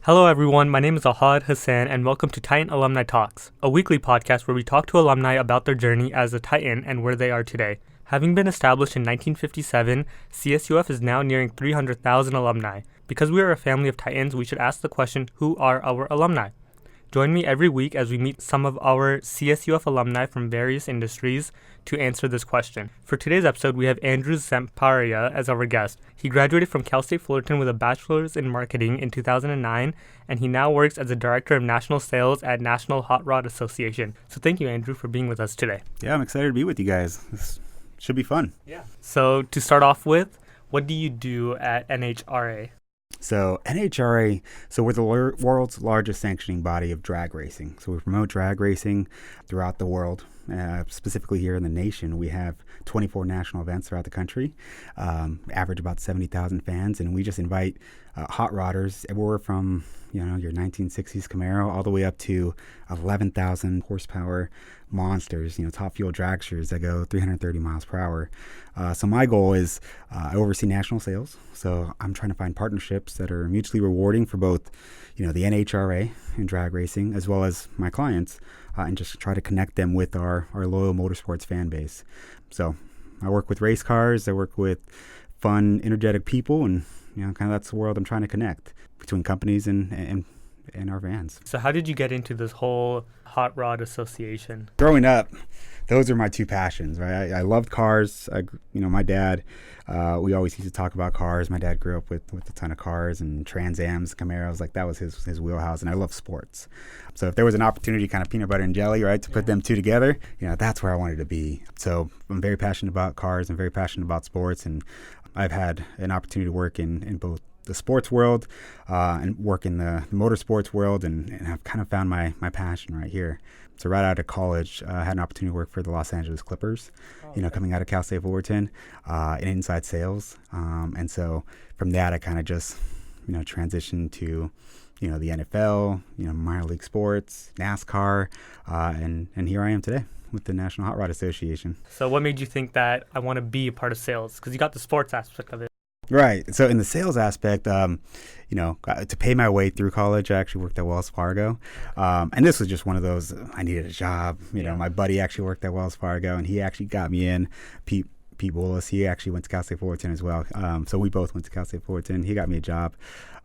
Hello everyone, my name is Ahad Hussain and welcome to Titan Alumni Talks, a weekly podcast where we talk to alumni about their journey as a Titan and where they are today. Having been established in 1957, CSUF is now nearing 300,000 alumni. Because we are a family of Titans, we should ask the question, who are our alumni? Join me every week as we meet some of our CSUF alumni from various industries to answer this question. For today's episode, we have Andrew Zamarripa as our guest. He graduated from Cal State Fullerton with a bachelor's in marketing in 2009, and he now works as a director of national sales at National Hot Rod Association. So thank you, Andrew, for being with us today. Yeah, I'm excited to be with you guys. This should be fun. Yeah. So to start off with, what do you do at NHRA? So NHRA, we're the world's largest sanctioning body of drag racing. So we promote drag racing throughout the world. Specifically here in the nation, we have 24 national events throughout the country, average about 70,000 fans, and we just invite hot rodders everywhere from your 1960s Camaro all the way up to 11,000 horsepower monsters, top fuel dragsters that go 330 miles per hour. So my goal is I oversee national sales. So I'm trying to find partnerships that are mutually rewarding for both, the NHRA and drag racing, as well as my clients, and just try to connect them with our loyal motorsports fan base. So I work with race cars. I work with fun, energetic people, and kind of that's the world I'm trying to connect between companies and our fans. So how did you get into this whole Hot Rod Association? Growing up, those are my two passions, right? I loved cars. My dad, we always used to talk about cars. My dad grew up with a ton of cars and Trans Ams, Camaros, like that was his wheelhouse. And I love sports. So if there was an opportunity, kind of peanut butter and jelly, right, to put them two together, that's where I wanted to be. So I'm very passionate about cars. I'm very passionate about sports. And I've had an opportunity to work in both the sports world and work in the motorsports world, and I've kind of found my passion right here. So right out of college, I had an opportunity to work for the Los Angeles Clippers, coming out of Cal State Fullerton in inside sales. And so from that, I kind of just, transitioned to, the NFL, minor league sports, NASCAR, and here I am today with the National Hot Rod Association. So what made you think that I want to be a part of sales? Because you got the sports aspect of it. Right. So in the sales aspect, to pay my way through college, I actually worked at Wells Fargo. And this was just one of those, I needed a job. My buddy actually worked at Wells Fargo, and he actually got me in. Pete Willis, he actually went to Cal State Fullerton as well. So we both went to Cal State Fullerton. He got me a job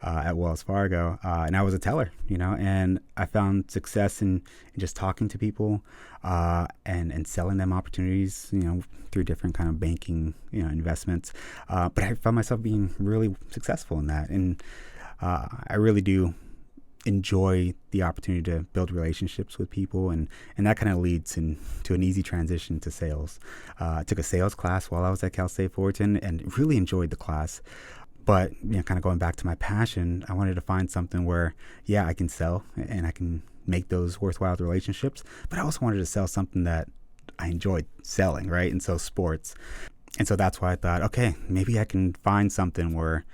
at Wells Fargo, and I was a teller, and I found success in just talking to people and selling them opportunities, through different kind of banking, investments. But I found myself being really successful in that, and I really do enjoy the opportunity to build relationships with people, and that kind of leads to an easy transition to sales. I took a sales class while I was at Cal State Fullerton and really enjoyed the class. But kind of going back to my passion, I wanted to find something where, I can sell and I can make those worthwhile relationships. But I also wanted to sell something that I enjoyed selling, right? And so sports. And so that's why I thought, okay, maybe I can find something where,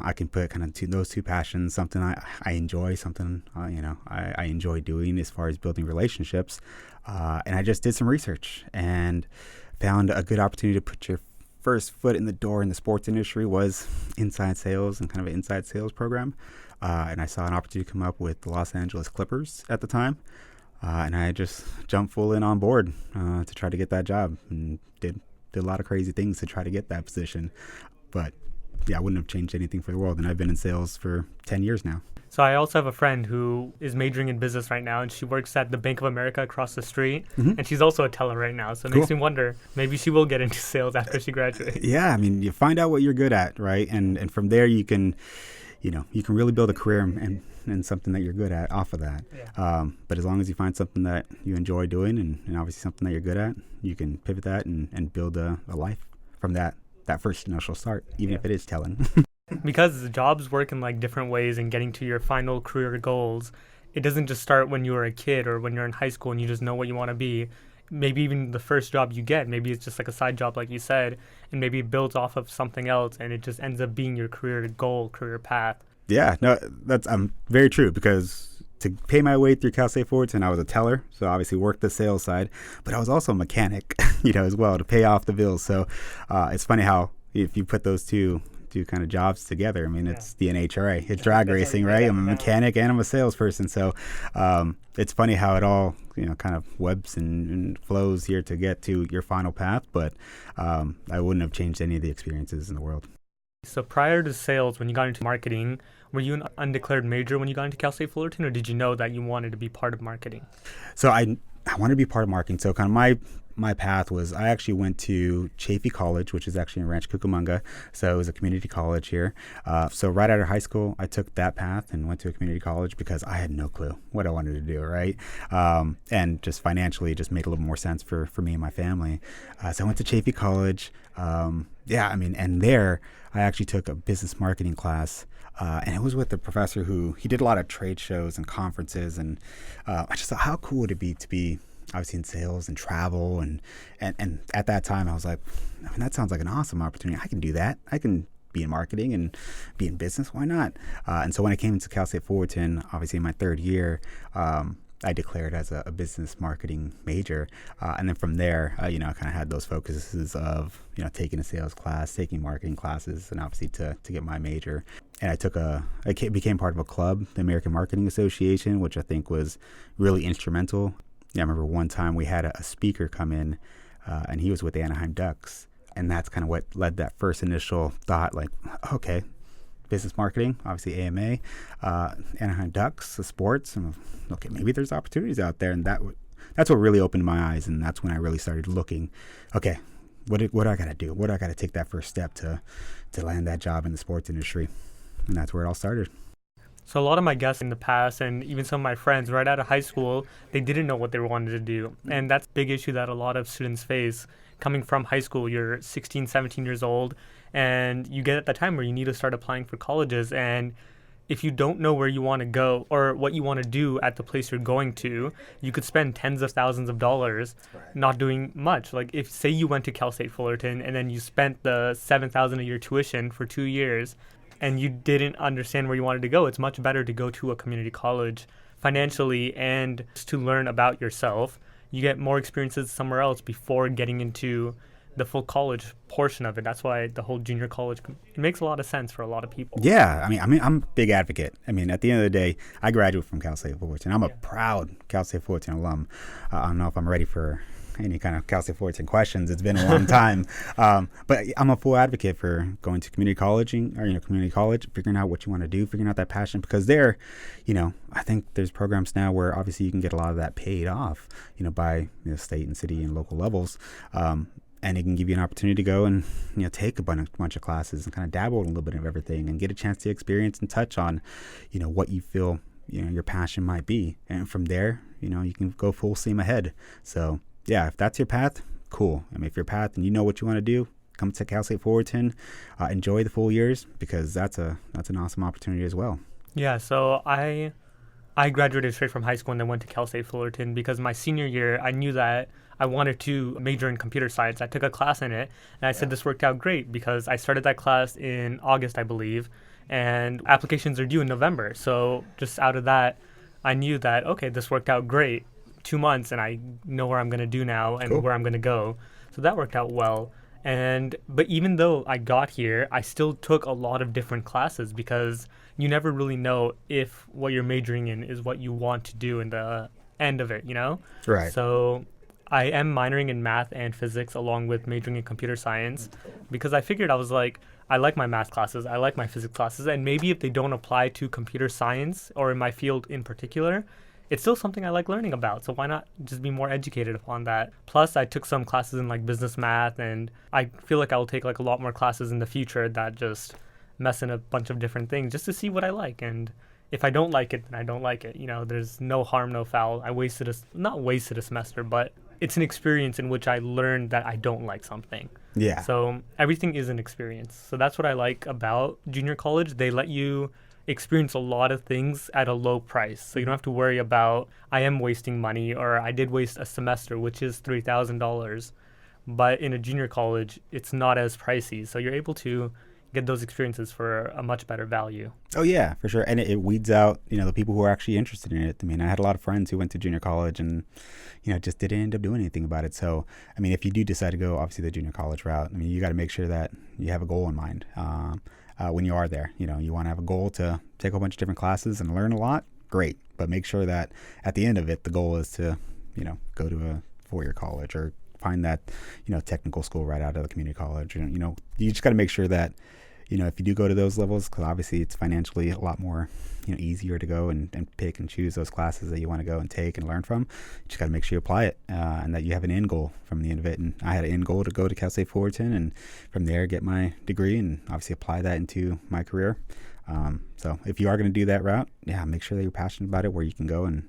I can put kind of those two passions, something I enjoy, something, I enjoy doing as far as building relationships. And I just did some research and found a good opportunity to put your first foot in the door in the sports industry was inside sales and kind of an inside sales program. And I saw an opportunity come up with the Los Angeles Clippers at the time. And I just jumped full in on board to try to get that job, and did a lot of crazy things to try to get that position. But I wouldn't have changed anything for the world. And I've been in sales for 10 years now. So I also have a friend who is majoring in business right now, and she works at the Bank of America across the street, and she's also a teller right now. So it makes me wonder, maybe she will get into sales after she graduates. Yeah, I mean, you find out what you're good at, right? And from there you can, you can really build a career and something that you're good at off of that. Yeah. But as long as you find something that you enjoy doing and obviously something that you're good at, you can pivot that and build a life from that first initial start, even if it is telling. Because the jobs work in like different ways and getting to your final career goals, it doesn't just start when you were a kid or when you're in high school and you just know what you want to be. Maybe even the first job you get, maybe it's just like a side job like you said, and maybe it builds off of something else and it just ends up being your career goal, career path. Yeah, no, that's very true, because to pay my way through Cal State Fullerton, I was a teller, so obviously worked the sales side, but I was also a mechanic, as well, to pay off the bills. So it's funny how if you put those two do kind of jobs together. I mean, it's the NHRA, it's drag racing, right? I'm a mechanic and I'm a salesperson. So it's funny how it all, kind of webs and flows here to get to your final path. But I wouldn't have changed any of the experiences in the world. So prior to sales, when you got into marketing, were you an undeclared major when you got into Cal State Fullerton, or did you know that you wanted to be part of marketing? So I wanted to be part of marketing. So kind of my path was, I actually went to Chaffey College, which is actually in Ranch Cucamonga. So it was a community college here. So right out of high school, I took that path and went to a community college because I had no clue what I wanted to do, right? And just financially, it just made a little more sense for me and my family. So I went to Chaffey College. And there I actually took a business marketing class. And it was with a professor he did a lot of trade shows and conferences. And I just thought, how cool would it be to be obviously in sales and travel. And at that time, I was like, that sounds like an awesome opportunity. I can do that. I can be in marketing and be in business. Why not? And so when I came into Cal State Fullerton, obviously in my third year, I declared as a business marketing major. And then from there, I kind of had those focuses of, taking a sales class, taking marketing classes, and obviously to get my major. And I became part of a club, the American Marketing Association, which I think was really instrumental. I remember one time we had a speaker come in, and he was with the Anaheim Ducks. And that's kind of what led that first initial thought, like, okay, business marketing, obviously AMA, Anaheim Ducks, the sports, and okay, maybe there's opportunities out there. And that's what really opened my eyes. And that's when I really started looking, okay, what do I got to do? What do I got to take that first step to land that job in the sports industry? And that's where it all started. So a lot of my guests in the past, and even some of my friends right out of high school, they didn't know what they wanted to do. And that's a big issue that a lot of students face. Coming from high school, you're 16, 17 years old, and you get at the time where you need to start applying for colleges. And if you don't know where you want to go or what you want to do at the place you're going to, you could spend tens of thousands of dollars not doing much. Like if, say you went to Cal State Fullerton and then you spent the $7,000 a year tuition for 2 years, and you didn't understand where you wanted to go, it's much better to go to a community college financially and to learn about yourself. You get more experiences somewhere else before getting into the full college portion of it. That's why the whole junior college, it makes a lot of sense for a lot of people. Yeah, I'm a big advocate. At the end of the day, I graduated from Cal State Fullerton. I'm a proud Cal State Fullerton alum. I don't know if I'm ready for any kind of Cal State Fullerton questions. It's been a long time. But I'm a full advocate for going to community college, figuring out what you want to do, figuring out that passion, because there, I think there's programs now where obviously you can get a lot of that paid off, by state and city and local levels. And it can give you an opportunity to go and, take a bunch of classes and kind of dabble in a little bit of everything and get a chance to experience and touch on, what you feel, your passion might be. And from there, you can go full steam ahead. So yeah, if that's your path, cool. If your path and you know what you want to do, come to Cal State Fullerton, enjoy the full years, because that's an awesome opportunity as well. Yeah, so I graduated straight from high school and then went to Cal State Fullerton because my senior year, I knew that I wanted to major in computer science. I took a class in it, and I said this worked out great because I started that class in August, I believe, and applications are due in November. So just out of that, I knew that, okay, this worked out great. 2 months and I know where I'm going to do now and where I'm going to go. So that worked out well. But even though I got here, I still took a lot of different classes because you never really know if what you're majoring in is what you want to do in the end of it, Right. So I am minoring in math and physics along with majoring in computer science because I figured I was like, I like my math classes, I like my physics classes, and maybe if they don't apply to computer science or in my field in particular, it's still something I like learning about, so why not just be more educated upon that? Plus, I took some classes in like business math, and I feel like I will take like a lot more classes in the future that just mess in a bunch of different things just to see what I like. And if I don't like it, then I don't like it. There's no harm, no foul. Not wasted a semester, but it's an experience in which I learned that I don't like something. Yeah. So everything is an experience. So that's what I like about junior college. They let you experience a lot of things at a low price. So you don't have to worry about, I am wasting money or I did waste a semester, which is $3,000. But in a junior college, it's not as pricey. So you're able to get those experiences for a much better value. Oh, yeah, for sure. And it weeds out, the people who are actually interested in it. I had a lot of friends who went to junior college and, just didn't end up doing anything about it. So, if you do decide to go, obviously, the junior college route, you got to make sure that you have a goal in mind. when you are there. You want to have a goal to take a whole bunch of different classes and learn a lot. Great, but make sure that at the end of it, the goal is to go to a four-year college or find that technical school right out of the community college. You just got to make sure that if you do go to those levels, because obviously it's financially a lot more easier to go and pick and choose those classes that you want to go and take and learn from. You just got to make sure you apply it and that you have an end goal from the end of it. And I had an end goal to go to Cal State Fullerton and from there get my degree and obviously apply that into my career. So if you are going to do that route, make sure that you're passionate about it, where you can go and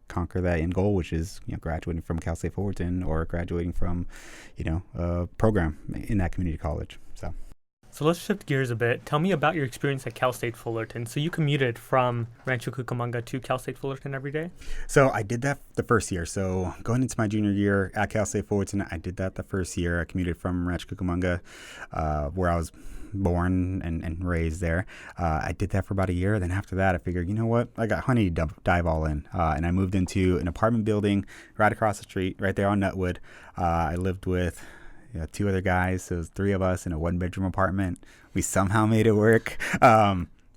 conquer that end goal, which is graduating from Cal State Fullerton or graduating from a program in that community college. So let's shift gears a bit. Tell me about your experience at Cal State Fullerton. So you commuted from Rancho Cucamonga to Cal State Fullerton every day? So I did that the first year. So going into my junior year at Cal State Fullerton, I did that the first year. I commuted from Rancho Cucamonga, where I was born and raised there. I did that for about a year. Then after that, I figured, I got honey to dive all in. And I moved into an apartment building right across the street, right there on Nutwood. I lived with two other guys. So it was three of us in a one-bedroom apartment. We somehow made it work.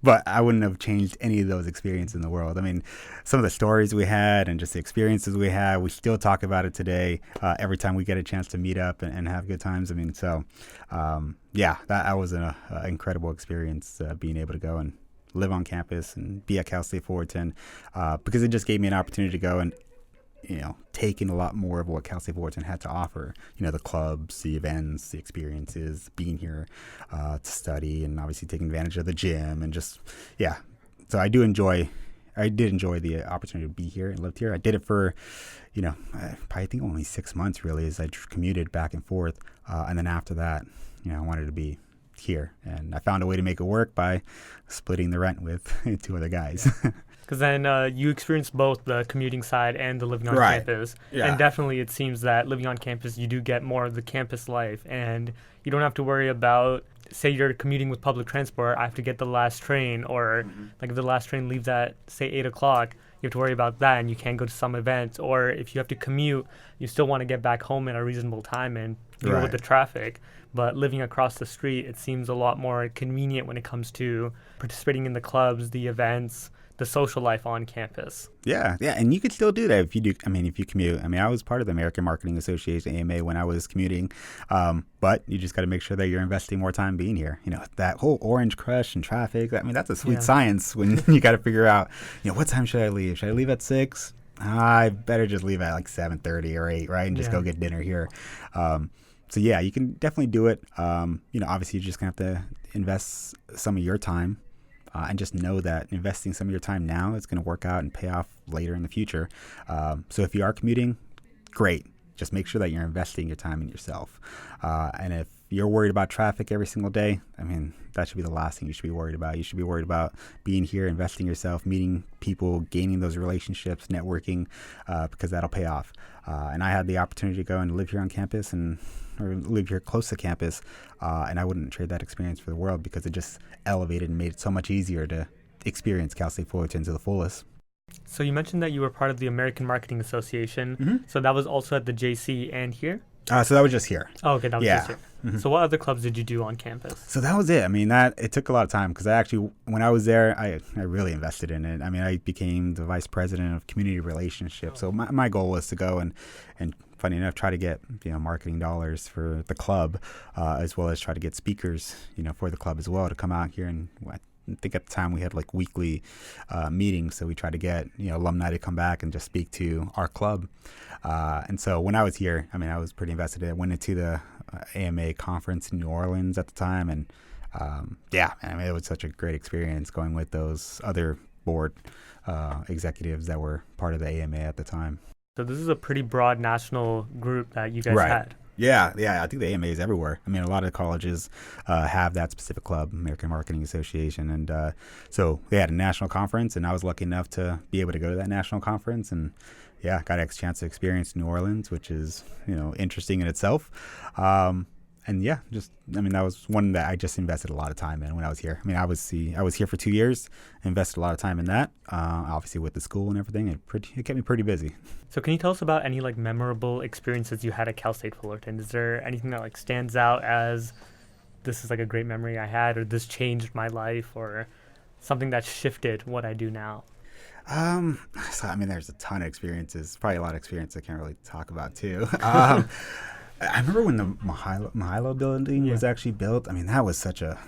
But I wouldn't have changed any of those experiences in the world. I mean, some of the stories we had and just the experiences we had, we still talk about it today every time we get a chance to meet up and have good times. I mean, so that was an incredible experience, being able to go and live on campus and be at Cal State Fullerton, because it just gave me an opportunity to go and taking a lot more of what Cal State Fullerton had to offer. The clubs, the events, the experiences, being here to study, and obviously taking advantage of the gym and just, So I did enjoy the opportunity to be here and lived here. I did it for, probably I think only 6 months really, as I commuted back and forth. And then after that, I wanted to be here, and I found a way to make it work by splitting the rent with two other guys. Because then you experienced both the commuting side and the living on campus. Yeah. And definitely it seems that living on campus, you do get more of the campus life. And you don't have to worry about, say you're commuting with public transport, I have to get the last train. Or like if the last train leaves at, say, 8 o'clock, you have to worry about that and you can't go to some events. Or if you have to commute, you still want to get back home at a reasonable time and deal with the traffic. But living across the street, it seems a lot more convenient when it comes to participating in the clubs, the events, the social life on campus. Yeah, and you could still do that if you do. If you commute. I was part of the American Marketing Association, AMA, when I was commuting. But you just got to make sure that you're investing more time being here. That whole orange crush and traffic. That's a sweet science when you got to figure out, what time should I leave? Should I leave at 6? I better just leave at like 7:30 or 8, right? And just go get dinner here. So you can definitely do it. Obviously you're just gonna have to invest some of your time. And just know that investing some of your time now is going to work out and pay off later in the future. So if you are commuting, great. Just make sure that you're investing your time in yourself. And if you're worried about traffic every single day, that should be the last thing you should be worried about. You should be worried about being here, investing yourself, meeting people, gaining those relationships, networking, because that'll pay off. And I had the opportunity to go and live here on campus or live here close to campus, and I wouldn't trade that experience for the world, because it just elevated and made it so much easier to experience Cal State Fullerton to the fullest. So you mentioned that you were part of the American Marketing Association. So that was also at the JC and here? So that was just here. Oh, okay, that was just here. So what other clubs did you do on campus? So that was it. It took a lot of time, because when I was there, I really invested in it. I became the vice president of community relationships. So my goal was to go and funny enough, try to get marketing dollars for the club, as well as try to get speakers for the club as well to come out here. And I think at the time we had like weekly meetings, so we tried to get alumni to come back and just speak to our club. And so when I was here, I was pretty invested in it. I went into the AMA conference in New Orleans at the time, and it was such a great experience going with those other board executives that were part of the AMA at the time. So this is a pretty broad national group that you guys had. Yeah. I think the AMA is everywhere. A lot of colleges have that specific club, American Marketing Association. And so they had a national conference, and I was lucky enough to be able to go to that national conference. And got a chance to experience New Orleans, which is, interesting in itself. That was one that I just invested a lot of time in when I was here. I was here for 2 years, invested a lot of time in that. Obviously with the school and everything, it kept me pretty busy. So can you tell us about any memorable experiences you had at Cal State Fullerton? Is there anything that stands out as this is like a great memory I had, or this changed my life, or something that shifted what I do now? So, I mean, there's a ton of experiences, probably a lot of experience I can't really talk about too. I remember when the Mahalo building was actually built. I mean, that was such a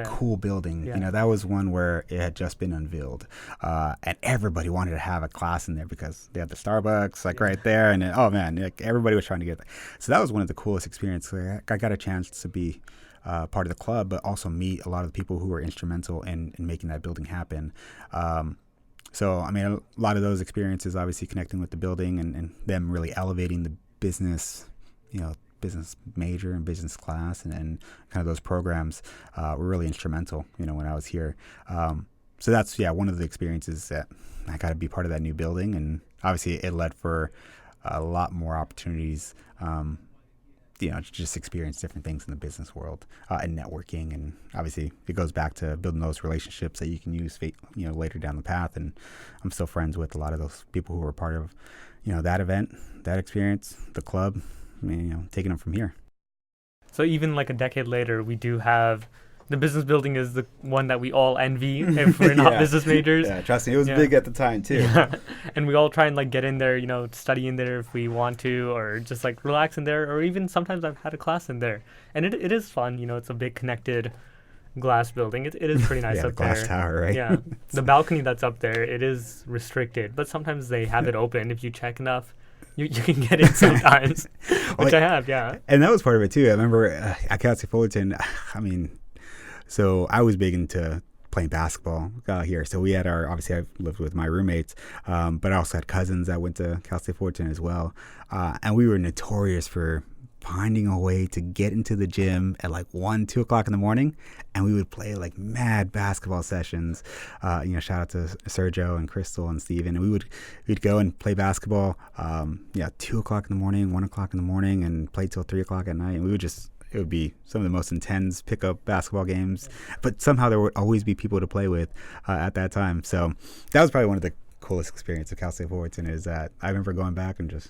cool building. Yeah. You know, that was one where it had just been unveiled, and everybody wanted to have a class in there because they had the Starbucks like right there, and oh man, like, everybody was trying to get there. So that was one of the coolest experiences. I got a chance to be part of the club, but also meet a lot of the people who were instrumental in making that building happen. So, I mean, a lot of those experiences, obviously connecting with the building and them really elevating the business, business major and business class and kind of those programs were really instrumental, when I was here. So that's, one of the experiences that I got to be part of that new building. And obviously it led for a lot more opportunities, to just experience different things in the business world and networking. And obviously it goes back to building those relationships that you can use, later down the path. And I'm still friends with a lot of those people who were part of, that event, that experience, the club, taking them from here. So even like a decade later, we do have the business building is the one that we all envy if we're not business majors. Yeah, trust me, it was big at the time too. Yeah. And we all try and like get in there, study in there if we want to, or just like relax in there, or even sometimes I've had a class in there. And it is fun, it's a big connected glass building. It is pretty nice up glass there. Tower, right? Yeah. The balcony that's up there, it is restricted, but sometimes they have it open if you check enough. You can get in sometimes, which I have, yeah. And that was part of it too. I remember at Cal State Fullerton, so I was big into playing basketball here. So we had obviously I lived with my roommates, but I also had cousins that went to Cal State Fullerton as well. And we were notorious for finding a way to get into the gym at like 1, 2 o'clock in the morning, and we would play like mad basketball sessions. Shout out to Sergio and Crystal and Steven. And we'd go and play basketball, 2 o'clock in the morning, 1 o'clock in the morning, and play till 3 o'clock at night. And it would be some of the most intense pickup basketball games, but somehow there would always be people to play with at that time. So that was probably one of the coolest experiences of Cal State Fullerton, is that I remember going back and just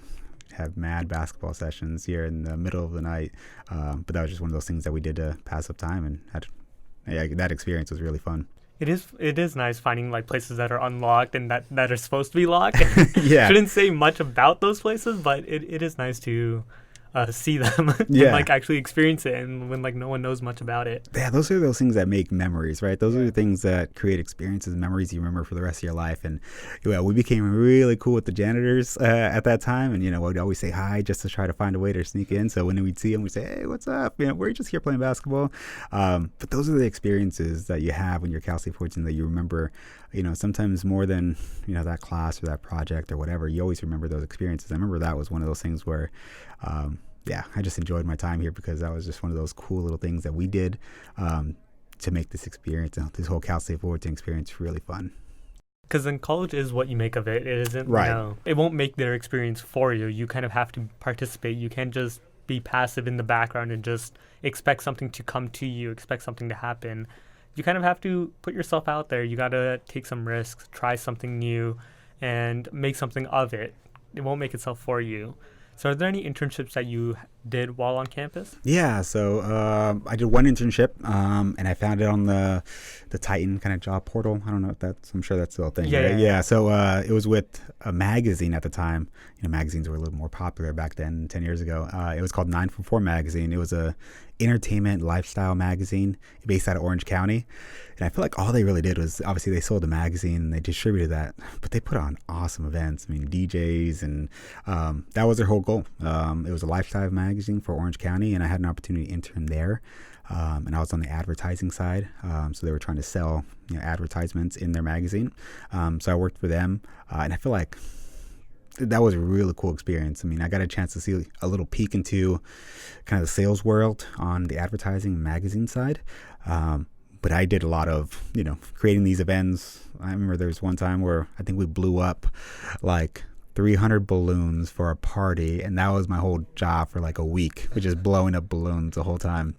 have mad basketball sessions here in the middle of the night. But that was just one of those things that we did to pass up time, and that experience was really fun. It is nice finding like places that are unlocked and that are supposed to be locked. Yeah. Shouldn't say much about those places, but it is nice to see them and like actually experience it, and when like no one knows much about it. Yeah, those are those things that make memories, right? Those are the things that create experiences and memories you remember for the rest of your life. And we became really cool with the janitors at that time, and we'd always say hi just to try to find a way to sneak in. So when we'd see them, we'd say, "Hey, what's up? We're just here playing basketball." But those are the experiences that you have when you're Cal State Fullerton that you remember. Sometimes more than that class or that project or whatever. You always remember those experiences. I remember that was one of those things where I just enjoyed my time here because that was just one of those cool little things that we did to make this experience, this whole Cal State Fullerton experience, really fun. Because then college is what you make of it. It isn't, right. It won't make their experience for you. You kind of have to participate. You can't just be passive in the background and just expect something to come to you, expect something to happen. You kind of have to put yourself out there. You got to take some risks, try something new, and make something of it. It won't make itself for you. So are there any internships that you did while on campus? Yeah, so I did one internship, and I found it on the Titan kind of job portal. I don't know if I'm sure that's still a thing. Yeah. So it was with a magazine at the time. Magazines were a little more popular back then, 10 years ago. It was called 944 Magazine. It was a entertainment lifestyle magazine based out of Orange County. And I feel like all they really did was, obviously they sold the magazine and they distributed that, but they put on awesome events. I mean, DJs, and that was their whole goal. It was a lifestyle magazine for Orange County, and I had an opportunity to intern there. And I was on the advertising side. So they were trying to sell advertisements in their magazine. So I worked for them, and I feel like that was a really cool experience. I mean, I got a chance to see a little peek into kind of the sales world on the advertising and magazine side. But I did a lot of, creating these events. I remember there was one time where I think we blew up like 300 balloons for a party. And that was my whole job for like a week, which is blowing up balloons the whole time.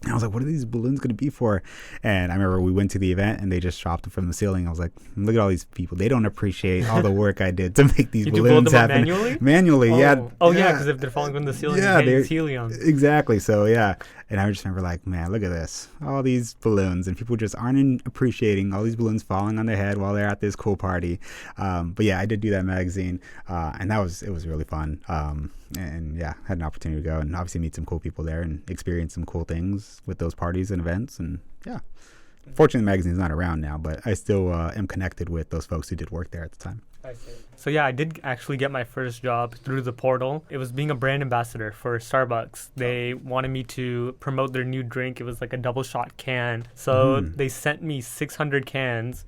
And I was like, what are these balloons going to be for? And I remember we went to the event and they just dropped them from the ceiling. I was like, look at all these people. They don't appreciate all the work I did to make these balloons happen. Manually? Manually, yeah. Oh, yeah, because if they're falling from the ceiling, it's helium. Exactly. So, yeah. And I just remember like, man, look at this, all these balloons, and people just aren't appreciating all these balloons falling on their head while they're at this cool party. But yeah, I did do that magazine, and it was really fun. And yeah, had an opportunity to go and obviously meet some cool people there and experience some cool things with those parties and events. And yeah, fortunately the magazine's not around now, but I still am connected with those folks who did work there at the time. I see. So yeah, I did actually get my first job through the portal. It was being a brand ambassador for Starbucks. They wanted me to promote their new drink. It was like a double shot can. So they sent me 600 cans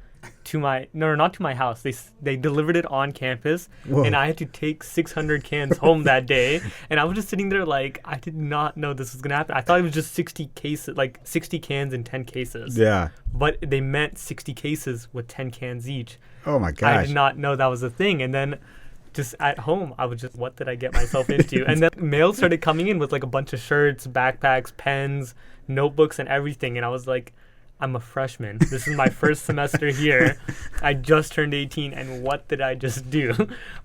to not to my house. They delivered it on campus. Whoa. And I had to take 600 cans home that day. And I was just sitting there like, I did not know this was going to happen. I thought it was just 60 cases, like 60 cans in 10 cases. Yeah. But they meant 60 cases with 10 cans each. Oh my gosh. I did not know that was a thing. And then just at home, I was just, what did I get myself into? And then mail started coming in with like a bunch of shirts, backpacks, pens, notebooks, and everything. And I was like, I'm a freshman. This is my first semester here. I just turned 18, and what did I just do?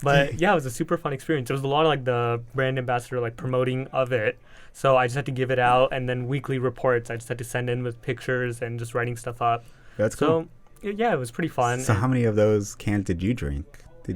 But yeah, it was a super fun experience. There was a lot of like the brand ambassador like promoting of it. So I just had to give it out, and then weekly reports I just had to send in with pictures and just writing stuff up. That's cool. So yeah, it was pretty fun. So how many of those cans did you drink?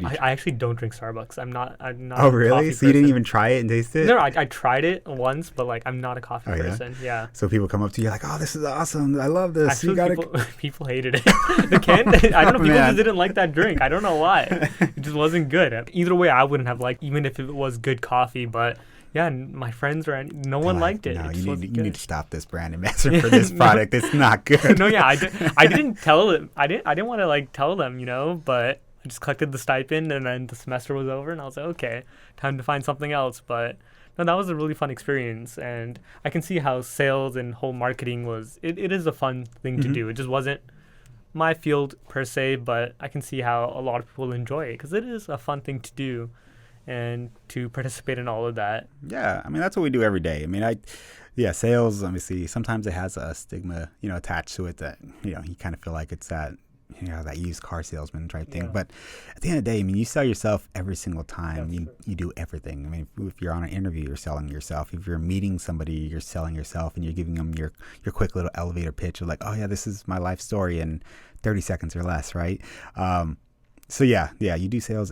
I actually don't drink Starbucks. I'm not. Oh, really? So you didn't even try it and taste it? No, I tried it once, but like I'm not a coffee person. Yeah. So people come up to you like, "Oh, this is awesome! I love this." Actually, people hated it. The can. I don't know. People just didn't like that drink. I don't know why. It just wasn't good. Either way, I wouldn't have liked, even if it was good coffee. But yeah, my friends no one liked it. No, you need to stop this brand ambassador for this product. It's not good. No, yeah, I didn't tell them. I didn't want to like tell them, but I just collected the stipend, and then the semester was over, and I was like, okay, time to find something else. But no, that was a really fun experience, and I can see how sales and whole marketing it is a fun thing to do. It just wasn't my field per se, but I can see how a lot of people enjoy it because it is a fun thing to do and to participate in all of that. Yeah, I mean, that's what we do every day. I mean, sales, obviously, sometimes it has a stigma, attached to it that, you kind of feel like it's that, that used car salesman type thing. But at the end of the day, I mean, you sell yourself every single time. You do everything. I mean, if you're on an interview, you're selling yourself. If you're meeting somebody, you're selling yourself, and you're giving them your quick little elevator pitch of like, oh yeah, this is my life story in 30 seconds or less, right? So yeah, you do sales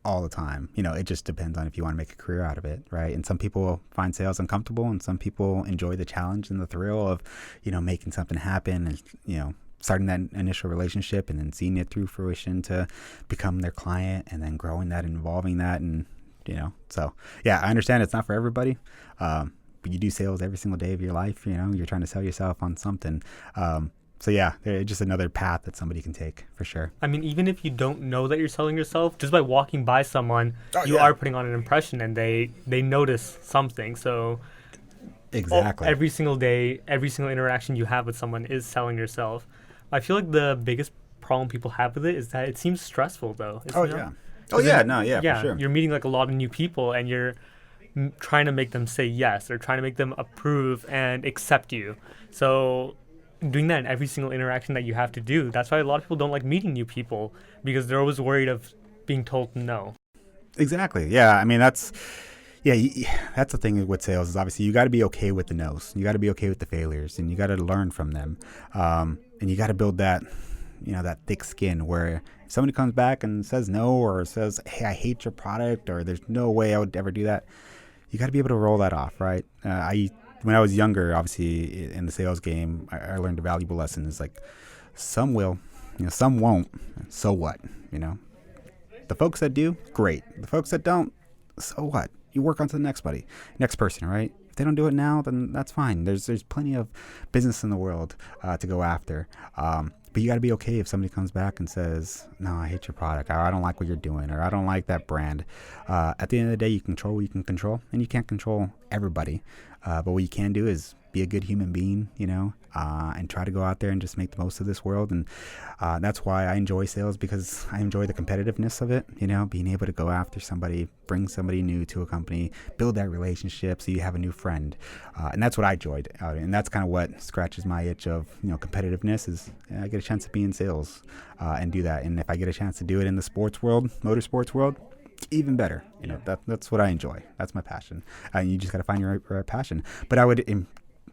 all the time. It just depends on if you want to make a career out of it, right? And some people find sales uncomfortable, and some people enjoy the challenge and the thrill of, making something happen and, starting that initial relationship and then seeing it through fruition to become their client and then growing that and evolving that. And, so yeah, I understand it's not for everybody. But you do sales every single day of your life. You're trying to sell yourself on something. So yeah, it's just another path that somebody can take for sure. I mean, even if you don't know that you're selling yourself, just by walking by someone, you are putting on an impression, and they notice something. So exactly, every single day, every single interaction you have with someone is selling yourself. I feel like the biggest problem people have with it is that it seems stressful, though. For sure. You're meeting like a lot of new people, and you're trying to make them say yes, or trying to make them approve and accept you. So doing that in every single interaction that you have to do, that's why a lot of people don't like meeting new people, because they're always worried of being told no. Exactly. Yeah. I mean, that's the thing with sales is obviously you got to be okay with the no's. You got to be okay with the failures, and you got to learn from them. And you got to build that, that thick skin where if somebody comes back and says no, or says, hey, I hate your product, or there's no way I would ever do that, you got to be able to roll that off, right? When I was younger, obviously in the sales game, I learned a valuable lesson. Is like, some will, some won't. So what? The folks that do, great. The folks that don't, so what? You work on to the next person, right? If they don't do it now, then that's fine. There's plenty of business in the world to go after. But you got to be okay if somebody comes back and says, no, I hate your product, or I don't like what you're doing, or I don't like that brand. At the end of the day, you control what you can control, and you can't control everybody. But what you can do is be a good human being, and try to go out there and just make the most of this world. And that's why I enjoy sales, because I enjoy the competitiveness of it, being able to go after somebody, bring somebody new to a company, build that relationship so you have a new friend. And that's what I enjoyed. And that's kind of what scratches my itch of, competitiveness is I get a chance to be in sales and do that. And if I get a chance to do it in the sports world, motorsports world, even better. That's what I enjoy. That's my passion. And you just got to find your right passion. But I would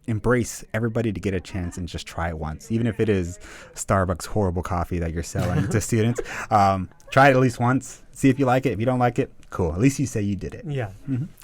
embrace everybody to get a chance and just try it once, even if it is Starbucks horrible coffee that you're selling to students. Try it at least once, see if you like it. If you don't like it, cool. At least you say you did it. Yeah.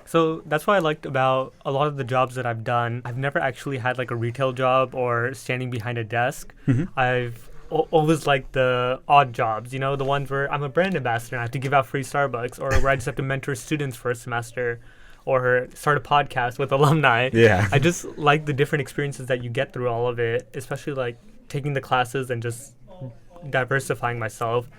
So that's what I liked about a lot of the jobs that I've done. I've never actually had like a retail job or standing behind a desk. I've always liked the odd jobs, the ones where I'm a brand ambassador and I have to give out free Starbucks, or where I just have to mentor students for a semester, or start a podcast with alumni. Yeah. I just like the different experiences that you get through all of it, especially like taking the classes and just diversifying myself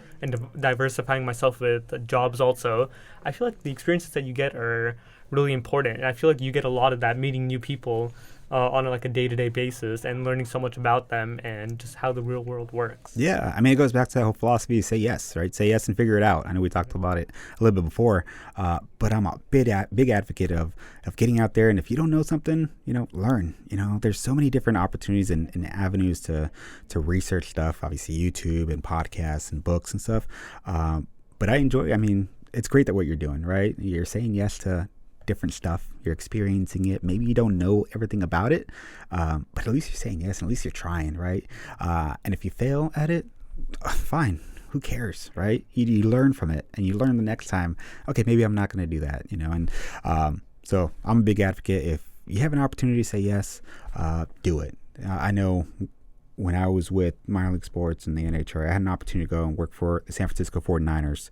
with jobs also. I feel like the experiences that you get are really important, and I feel like you get a lot of that meeting new people on a day-to-day basis and learning so much about them and just how the real world works. Yeah, I mean, it goes back to that whole philosophy: say yes, right? Say yes and figure it out. I know we talked about it a little bit before, but I'm a big advocate of getting out there, and if you don't know something, learn. There's so many different opportunities and avenues to research stuff. Obviously, YouTube and podcasts and books and stuff. But it's great that what you're doing, right? You're saying yes to different stuff, you're experiencing it. Maybe you don't know everything about it, but at least you're saying yes, and at least you're trying, right? And if you fail at it, fine, who cares, right? You learn from it, and you learn the next time, okay, maybe I'm not going to do that, and so I'm a big advocate. If you have an opportunity to say yes, do it. I know when I was with minor league sports and the NHRA, I had an opportunity to go and work for the San Francisco 49ers.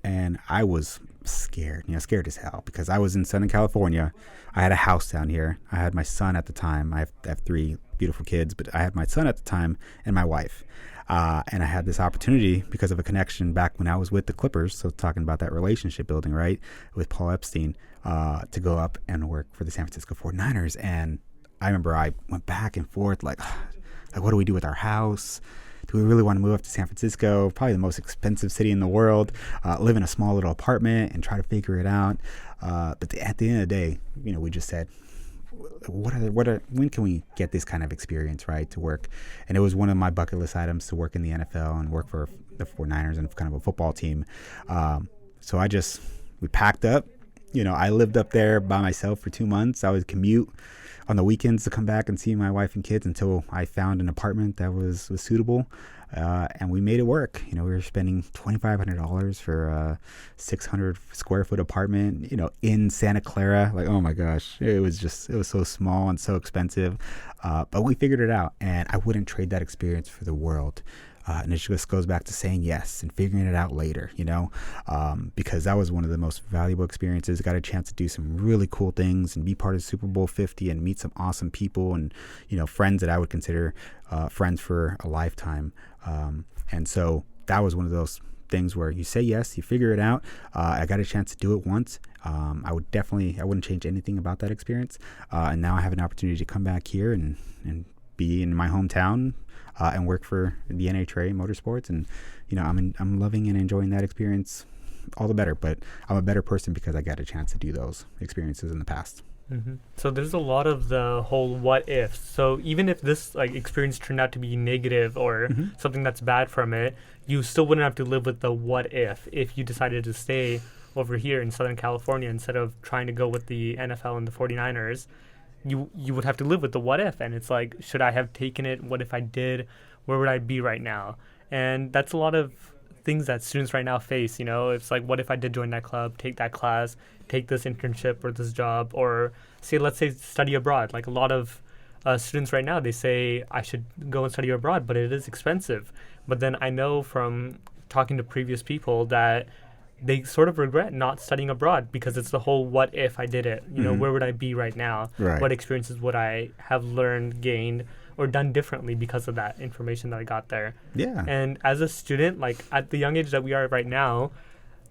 And I was scared as hell, because I was in Southern California. I had a house down here. I had my son at the time. I have 3 beautiful kids, but I had my son at the time and my wife. And I had this opportunity because of a connection back when I was with the Clippers. So talking about that relationship building, right, with Paul Epstein, to go up and work for the San Francisco 49ers. And I remember I went back and forth, like what do we do with our house? Do we really want to move up to San Francisco, probably the most expensive city in the world, live in a small little apartment and try to figure it out? But at the end of the day, we just said, when can we get this kind of experience, right, to work? And it was one of my bucket list items to work in the NFL and work for the 49ers and kind of a football team. So we packed up. I lived up there by myself for 2 months. I would commute on the weekends to come back and see my wife and kids until I found an apartment that was suitable. And we made it work. We were spending $2,500 for a 600 square foot apartment, in Santa Clara. Like, oh my gosh, it was so small and so expensive. But we figured it out, and I wouldn't trade that experience for the world. And it just goes back to saying yes and figuring it out later, because that was one of the most valuable experiences. I got a chance to do some really cool things and be part of Super Bowl 50 and meet some awesome people and, friends that I would consider friends for a lifetime. And so that was one of those things where you say yes, you figure it out. I got a chance to do it once. I wouldn't change anything about that experience. And now I have an opportunity to come back here and be in my hometown, and work for the NHRA Motorsports, and I'm loving and enjoying that experience all the better. But I'm a better person because I got a chance to do those experiences in the past. So there's a lot of the whole what if. So even if this experience turned out to be negative or something that's bad from it, you still wouldn't have to live with the what if you decided to stay over here in Southern California instead of trying to go with the NFL and the 49ers. You would have to live with the what if, and it's like, should I have taken it? What if I did? Where would I be right now? And that's a lot of things that students right now face. It's like, what if I did join that club, take that class, take this internship or this job, or let's say study abroad. Like a lot of students right now, they say I should go and study abroad, but it is expensive. But then I know from talking to previous people that they sort of regret not studying abroad because it's the whole what if I did it? Where would I be right now? Right. What experiences would I have learned, gained, or done differently because of that information that I got there? Yeah. And as a student, at the young age that we are right now,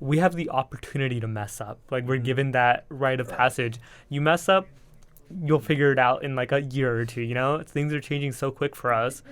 we have the opportunity to mess up. We're given that rite of passage. You mess up, you'll figure it out in a year or two. Things are changing so quick for us.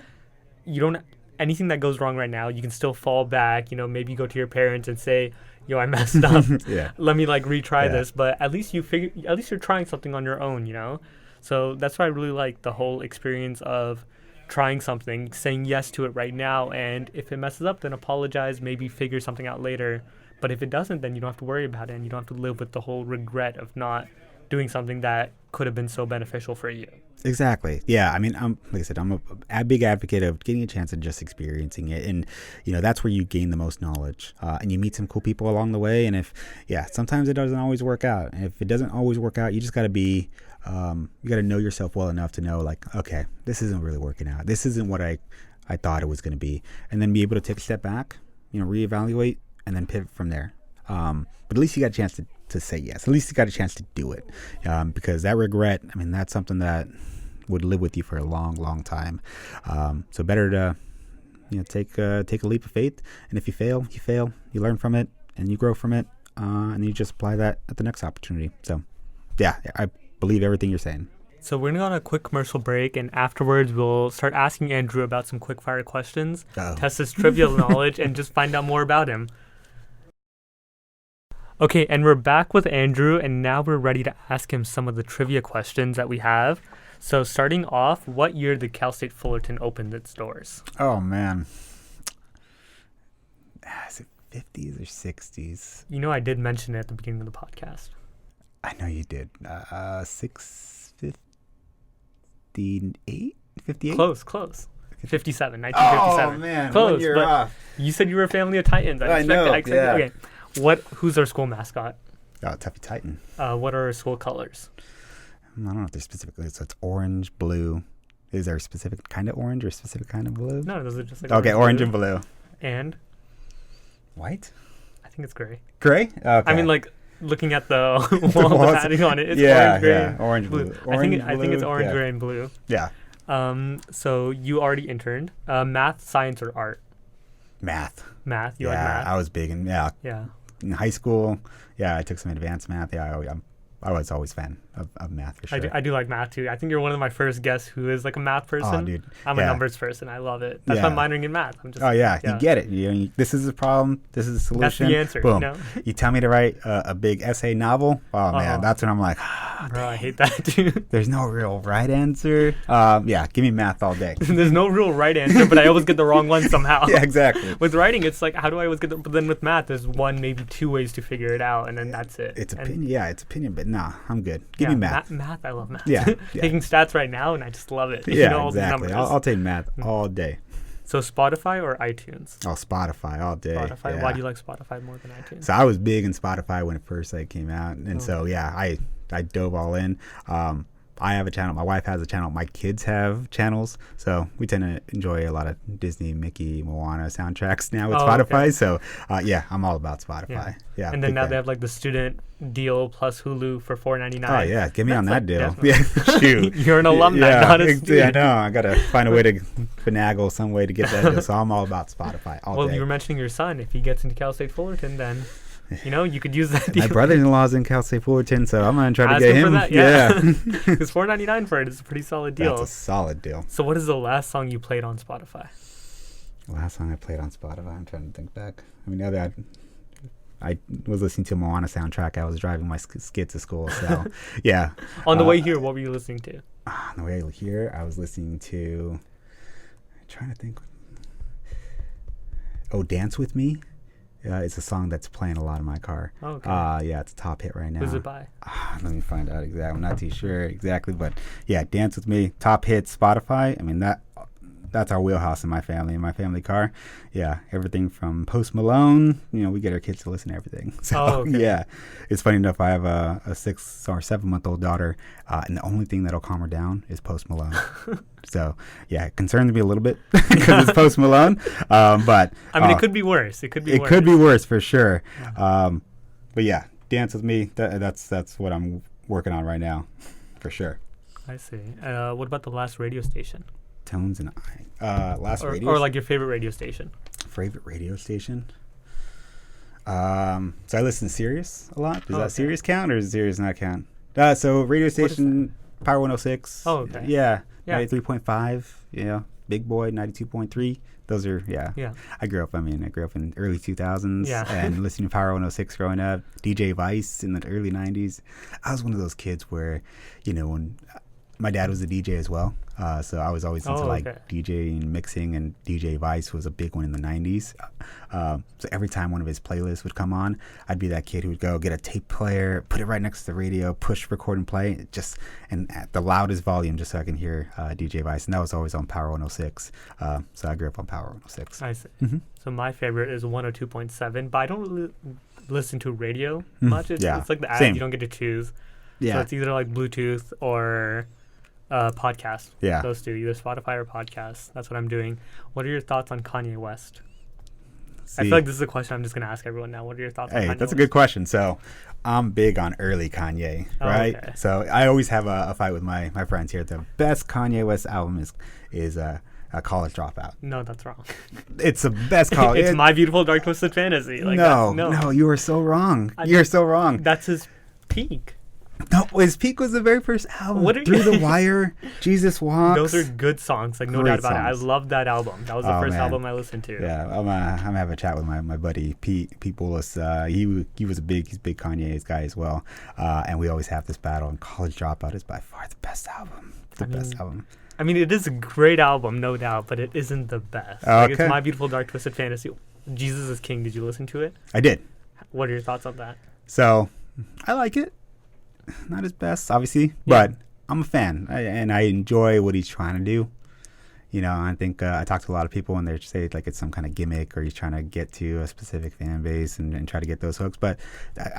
Anything that goes wrong right now, you can still fall back. Maybe go to your parents and say, I messed up. Yeah. Let me retry this. But at least you're trying something on your own, So that's why I really like the whole experience of trying something, saying yes to it right now. And if it messes up, then apologize, maybe figure something out later. But if it doesn't, then you don't have to worry about it, and you don't have to live with the whole regret of not doing something that could have been so beneficial for you. Exactly. Yeah. I mean, like I said, I'm a big advocate of getting a chance of just experiencing it. And, that's where you gain the most knowledge. And you meet some cool people along the way. And sometimes it doesn't always work out. And if it doesn't always work out, you just got to you got to know yourself well enough to know, like, okay, this isn't really working out. This isn't what I thought it was going to be. And then be able to take a step back, reevaluate, and then pivot from there. But at least you got a chance to say yes. At least you got a chance to do it. Because that regret, I mean, that's something that would live with you for a long, long time. So better to, take a leap of faith. And if you fail, you learn from it and you grow from it. And you just apply that at the next opportunity. So yeah, I believe everything you're saying. So we're going to go on a quick commercial break, and afterwards we'll start asking Andrew about some quick fire questions, test his trivial knowledge, and just find out more about him. Okay, and we're back with Andrew, and now we're ready to ask him some of the trivia questions that we have. So starting off, what year did Cal State Fullerton open its doors? Oh, man. Is it 50s or 60s? I did mention it at the beginning of the podcast. I know you did. 58? 58? Close. 57, 1957. Oh, man. Close, 1 year but off. You said you were a family of Titans. I know, yeah. Okay. Who's our school mascot? Tuffy Titan. What are our school colors? I don't know if they're specifically. So it's orange, blue. Is there a specific kind of orange or a specific kind of blue? No, those are just like orange and blue. And? White? I think it's gray. Gray? Okay. I mean, like, looking at the wall with padding on it, it's orange, gray, and orange, blue. I think it's orange, gray, and blue. Yeah. So you already interned. Math, science, or art? Math. Math. You like math? I was big in in high school. Yeah, I took some advanced math. Yeah, I was always a fan of math for sure. I do like math too. I think you're one of my first guests who is like a math person. Oh, dude. I'm a numbers person. I love it. That's why I'm minoring in math. I'm just. Oh yeah, you get it. This is a problem. This is a solution. That's the answer. Boom. You tell me to write a big essay novel. Oh man, that's when I'm like, bro, I hate that too. There's no real right answer. Give me math all day. There's no real right answer, but I always get the wrong one somehow. Yeah, exactly. With writing, it's like, how do I always get but then with math, there's one, maybe two ways to figure it out, and then that's it. It's opinion. Yeah, it's opinion, but nah, I'm good. Give me math. Math, I love math. Yeah. Taking stats right now, and I just love it. Yeah, all exactly. the numbers. I'll take math all day. So Spotify or iTunes? Oh, Spotify all day. Spotify. Yeah. Why do you like Spotify more than iTunes? So I was big in Spotify when it first came out, and I dove all in. I have a channel. My wife has a channel. My kids have channels. So we tend to enjoy a lot of Disney, Mickey, Moana soundtracks now with Spotify. Okay. So, I'm all about Spotify. Yeah. And then now they have like the student deal plus Hulu for $4.99. Oh, yeah. Get me on that deal. Yeah. Shoot. You're an alumni, not a student. Yeah, I know. I got to find a way to finagle some way to get that deal. So I'm all about Spotify all day. Well, you were mentioning your son. If he gets into Cal State Fullerton, then... you could use that deal. My brother-in-law's in Cal State Fullerton, so I'm going to try to get him. For that, yeah. Because $4.99 for it is a pretty solid deal. That's a solid deal. So what is the last song you played on Spotify? Last song I played on Spotify? I'm trying to think back. I mean, the other I was listening to a Moana soundtrack. I was driving my skid to school, so yeah. On the way here, what were you listening to? On the way here, I was listening to... I'm trying to think. Dance With Me. It's a song that's playing a lot in my car. Oh, okay. Yeah, it's a top hit right now. Who's it by? Let me find out exactly. I'm not too sure exactly, but yeah, Dance With Me, top hit, Spotify. I mean, that's our wheelhouse in my family car. Yeah, everything from Post Malone. We get our kids to listen to everything. So yeah, it's funny enough. I have a 6 or 7 month old daughter, and the only thing that'll calm her down is Post Malone. So yeah, it concerns me a little bit because it's Post Malone. But I mean, it could be worse. It could be worse for sure. But yeah, Dance With Me. That's what I'm working on right now, for sure. I see. What about the last radio station? Tones and I. Or like your favorite radio station. Favorite radio station? So I listen to Sirius a lot. Does that Sirius count or does Sirius not count? So radio station, Power 106. Oh, okay. Yeah. 93.5. Big Boy, 92.3. Those are, yeah. I grew up in early 2000s and listening to Power 106 growing up. DJ Vice in the early 90s. I was one of those kids where, when my dad was a DJ as well. So I was always into DJing, mixing, and DJ Vice was a big one in the 90s. So every time one of his playlists would come on, I'd be that kid who would go get a tape player, put it right next to the radio, push record and play, and at the loudest volume just so I can hear DJ Vice. And that was always on Power 106. So I grew up on Power 106. I see. Mm-hmm. So my favorite is 102.7, but I don't really listen to radio much. It's like the ad, you don't get to choose. Yeah. So it's either like Bluetooth or podcast. Yeah. Those two, either Spotify or podcast. That's what I'm doing. What are your thoughts on Kanye West? I feel like this is a question I'm just going to ask everyone now. What are your thoughts on Kanye That's West? A good question. So I'm big on early Kanye, right? Okay. So I always have a fight with my friends here. The best Kanye West album is a College Dropout. No, that's wrong. It's the best college. It's My Beautiful Dark Twisted Fantasy. Like no, you are so wrong. You're so wrong. That's his peak. No, his peak was the very first album. Through the Wire, Jesus Walks. Those are good songs, like no doubt about it. I love that album. That was the first album I listened to. Yeah, I'm gonna have a chat with my buddy Pete Bullis. He was he's a big Kanye guy as well. And we always have this battle. And College Dropout is by far the best album. Best album. I mean, it is a great album, no doubt, but it isn't the best. Like, it's My Beautiful Dark Twisted Fantasy. Jesus is King. Did you listen to it? I did. What are your thoughts on that? So, I like it. Not his best, obviously, but I'm a fan, and I enjoy what he's trying to do. You know, I think I talk to a lot of people and they say like it's some kind of gimmick or he's trying to get to a specific fan base and try to get those hooks. But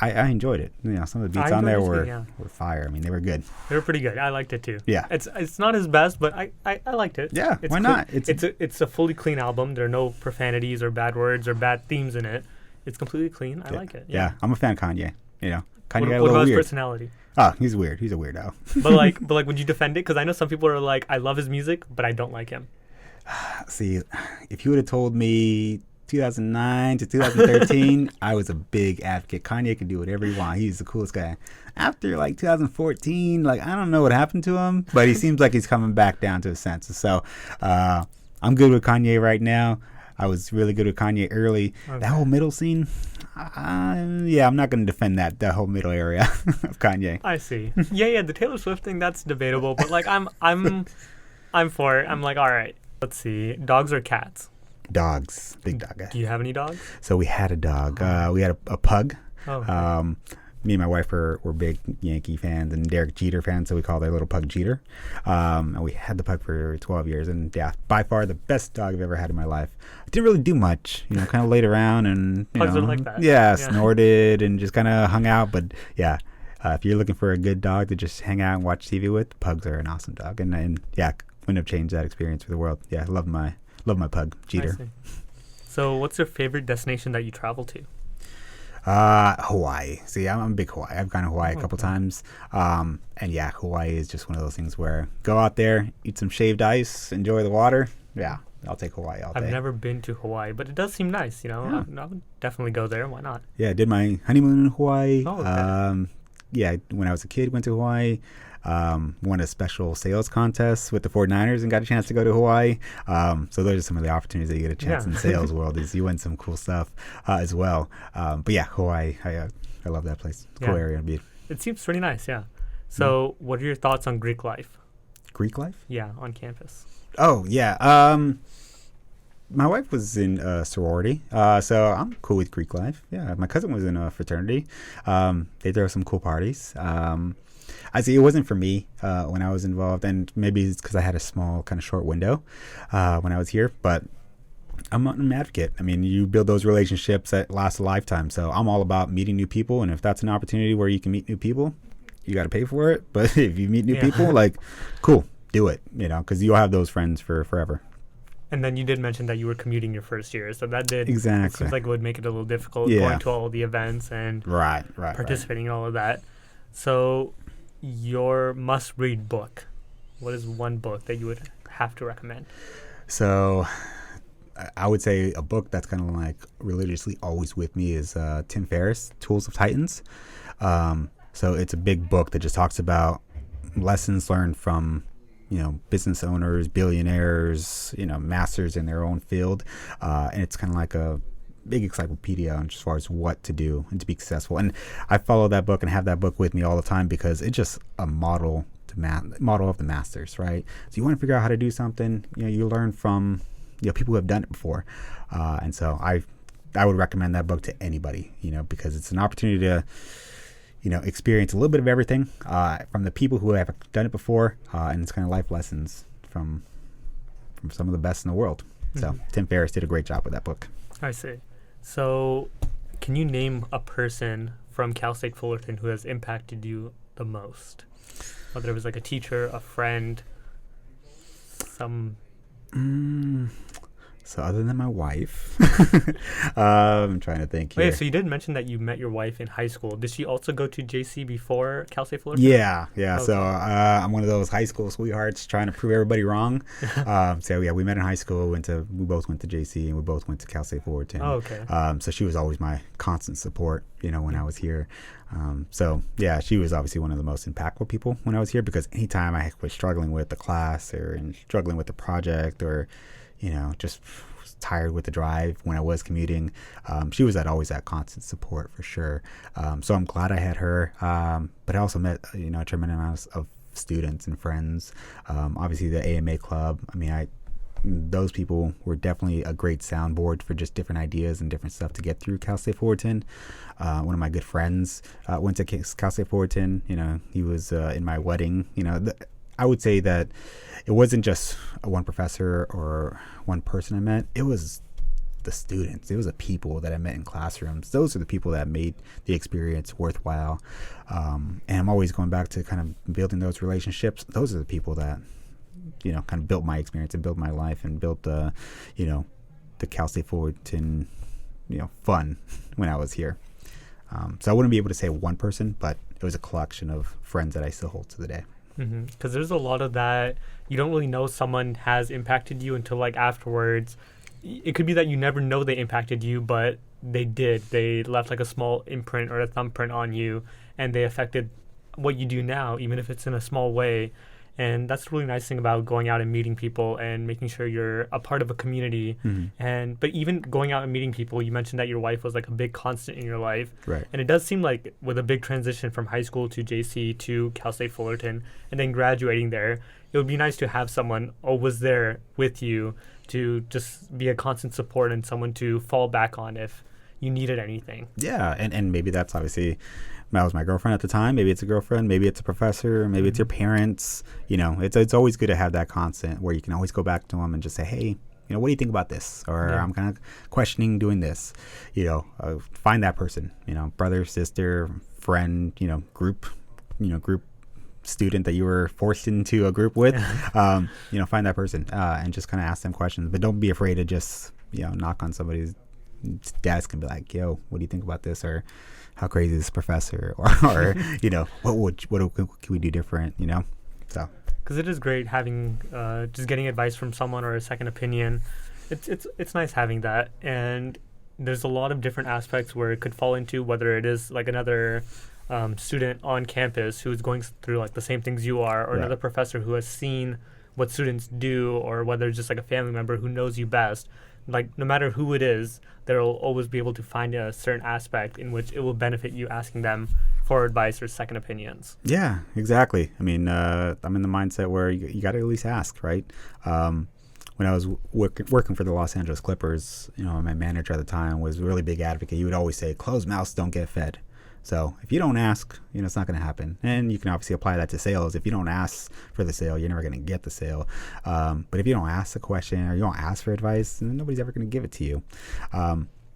I enjoyed it. You know, some of the beats on there were fire. I mean, they were good. They were pretty good. I liked it too. Yeah, it's not his best, but I liked it. Yeah, why not? It's a fully clean album. There are no profanities or bad words or bad themes in it. It's completely clean. I like it. Yeah, I'm a fan of Kanye. You know, Kanye got a what little about weird. His personality? Oh, he's weird. He's a weirdo. but would you defend it? Because I know some people are like, I love his music, but I don't like him. See, if you would have told me 2009 to 2013, I was a big advocate. Kanye can do whatever he wants. He's the coolest guy. After like 2014, like I don't know what happened to him, but he seems like he's coming back down to his senses. So I'm good with Kanye right now. I was really good with Kanye early. Okay. That whole middle scene, I'm not going to defend that whole middle area of Kanye. I see. Yeah, the Taylor Swift thing, that's debatable, but like I'm for it. I'm like, all right, let's see, dogs or cats? Dogs, big dog guy. Do you have any dogs? So we had a dog. We had a pug. Oh, okay. Me and my wife were big Yankee fans and Derek Jeter fans, so we called our little pug Jeter. And we had the pug for 12 years, and yeah, by far the best dog I've ever had in my life. I didn't really do much, you know, kind of laid around and pugs are like that. Yeah, snorted and just kind of hung out. But yeah, if you're looking for a good dog to just hang out and watch TV with, pugs are an awesome dog. And yeah, wouldn't have changed that experience for the world. Yeah, I love my pug Jeter. So, what's your favorite destination that you travel to? Hawaii. See, I'm a big Hawaii. I've gone to Hawaii a couple times. And yeah, Hawaii is just one of those things where go out there, eat some shaved ice, enjoy the water. Yeah, I'll take Hawaii all day. I've never been to Hawaii, but it does seem nice, you know. Yeah. I would definitely go there. Why not? Yeah, I did my honeymoon in Hawaii. Oh, okay. Yeah, when I was a kid, went to Hawaii. Won a special sales contest with the 49ers and got a chance to go to Hawaii. So those are some of the opportunities that you get a chance in the sales world is you win some cool stuff as well. But yeah, Hawaii, I love that place. It's a cool area to be. It seems pretty nice, yeah. So what are your thoughts on Greek life? Greek life? Yeah, on campus. Oh, yeah. My wife was in a sorority, so I'm cool with Greek life. Yeah, my cousin was in a fraternity. They throw some cool parties. I see it wasn't for me when I was involved, and maybe it's because I had a small, kind of short window when I was here, but I'm an advocate. I mean, you build those relationships that last a lifetime, so I'm all about meeting new people, and if that's an opportunity where you can meet new people, you got to pay for it, but if you meet new people, like, cool, do it, you know, because you'll have those friends for forever. And then you did mention that you were commuting your first year, so that did exactly. It seems like it would make it a little difficult going to all the events and participating in all of that. So your must-read book, what is one book that you would have to recommend? So I would say a book that's kind of like religiously always with me is Tim Ferriss, Tools of Titans. So it's a big book that just talks about lessons learned from, you know, business owners, billionaires, you know, masters in their own field. And it's kind of like a big encyclopedia as far as what to do and to be successful. And I follow that book and have that book with me all the time because it's just a model model of the masters, right? So you want to figure out how to do something, you learn from people who have done it before, and so I would recommend that book to anybody, because it's an opportunity to experience a little bit of everything from the people who have done it before, and it's kind of life lessons from some of the best in the world. So Tim Ferriss did a great job with that book. I see. So can you name a person from Cal State Fullerton who has impacted you the most? Whether it was like a teacher, a friend, some... So other than my wife, I'm trying to think here. Wait, so you did mention that you met your wife in high school. Did she also go to JC before Cal State Fullerton? Yeah. Okay. So I'm one of those high school sweethearts trying to prove everybody wrong. We met in high school. We both went to JC, and we both went to Cal State Fullerton. Oh, okay. So she was always my constant support, when I was here. She was obviously one of the most impactful people when I was here, because anytime I was struggling with the class or struggling with the project, or just was tired with the drive when I was commuting, she was always that constant support for sure. So I'm glad I had her. But I also met, a tremendous amount of students and friends. Obviously the AMA club. Those people were definitely a great soundboard for just different ideas and different stuff to get through Cal State Fullerton. One of my good friends went to Cal State Fullerton. He was in my wedding. I would say that it wasn't just one professor or one person I met. It was the students. It was the people that I met in classrooms. Those are the people that made the experience worthwhile. And I'm always going back to kind of building those relationships. Those are the people that, kind of built my experience and built my life and built the Cal State Fullerton, fun when I was here. So I wouldn't be able to say one person, but it was a collection of friends that I still hold to the day. Because there's a lot of that. You don't really know someone has impacted you until like afterwards. It could be that you never know they impacted you, but they did. They left like a small imprint or a thumbprint on you, and they affected what you do now, even if it's in a small way. And that's the really nice thing about going out and meeting people and making sure you're a part of a community. But even going out and meeting people, you mentioned that your wife was like a big constant in your life. Right. And it does seem like with a big transition from high school to JC to Cal State Fullerton and then graduating there, it would be nice to have someone always there with you to just be a constant support and someone to fall back on if you needed anything. Yeah. And maybe that's obviously... That was my girlfriend at the time. Maybe it's a girlfriend. Maybe it's a professor. Maybe it's your parents. It's always good to have that constant where you can always go back to them and just say, hey, what do you think about this? Or I'm kind of questioning doing this. Find that person. Brother, sister, friend. Group student that you were forced into a group with. Find that person and just kind of ask them questions. But don't be afraid to just knock on somebody's desk and be like, yo, what do you think about this? Or how crazy is this professor? Or what can we do different? So because it is great having just getting advice from someone or a second opinion. It's nice having that, and there's a lot of different aspects where it could fall into, whether it is like another student on campus who's going through like the same things you are, or another professor who has seen what students do, or whether it's just like a family member who knows you best. Like no matter who it is, they'll always be able to find a certain aspect in which it will benefit you asking them for advice or second opinions. Yeah, exactly. I'm in the mindset where you got to at least ask, right? When I was working for the Los Angeles Clippers, my manager at the time was a really big advocate. He would always say, closed mouths don't get fed. So if you don't ask, it's not going to happen. And you can obviously apply that to sales. If you don't ask for the sale, you're never going to get the sale. But if you don't ask the question or you don't ask for advice, then nobody's ever going to give it to you.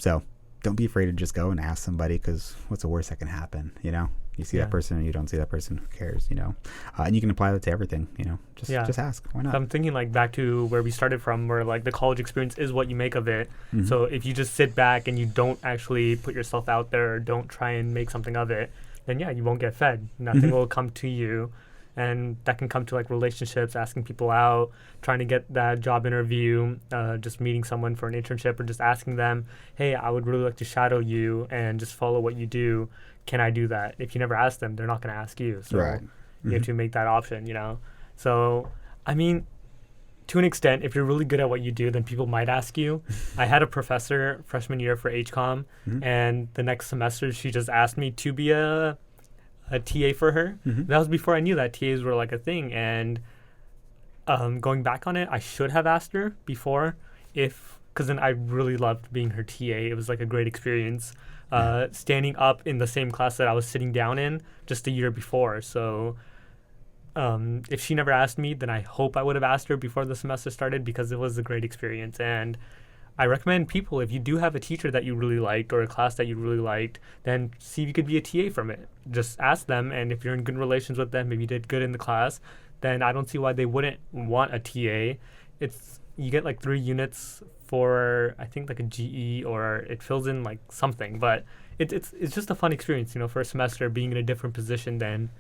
So don't be afraid to just go and ask somebody, because what's the worst that can happen? You see that person and you don't see that person, who cares? And you can apply that to everything. Just ask. Why not? I'm thinking like back to where we started from, where like the college experience is what you make of it. So if you just sit back and you don't actually put yourself out there or don't try and make something of it, then you won't get fed. Nothing will come to you. And that can come to like relationships, asking people out, trying to get that job interview, just meeting someone for an internship, or just asking them, hey, I would really like to shadow you and just follow what you do. Can I do that? If you never ask them, they're not going to ask you. So you have to make that option, So, to an extent, if you're really good at what you do, then people might ask you. I had a professor freshman year for HCOM, and the next semester she just asked me to be a a TA for her. That was before I knew that TAs were like a thing. And going back on it, I should have asked her before because then I really loved being her TA. It was like a great experience. Standing up in the same class that I was sitting down in just a year before. So if she never asked me, then I hope I would have asked her before the semester started, because it was a great experience. And I recommend people, if you do have a teacher that you really liked or a class that you really liked, then see if you could be a TA from it. Just ask them, and if you're in good relations with them, maybe you did good in the class, then I don't see why they wouldn't want a TA. You get like 3 units for, I think, like a GE, or it fills in like something, but it's just a fun experience, for a semester, being in a different position than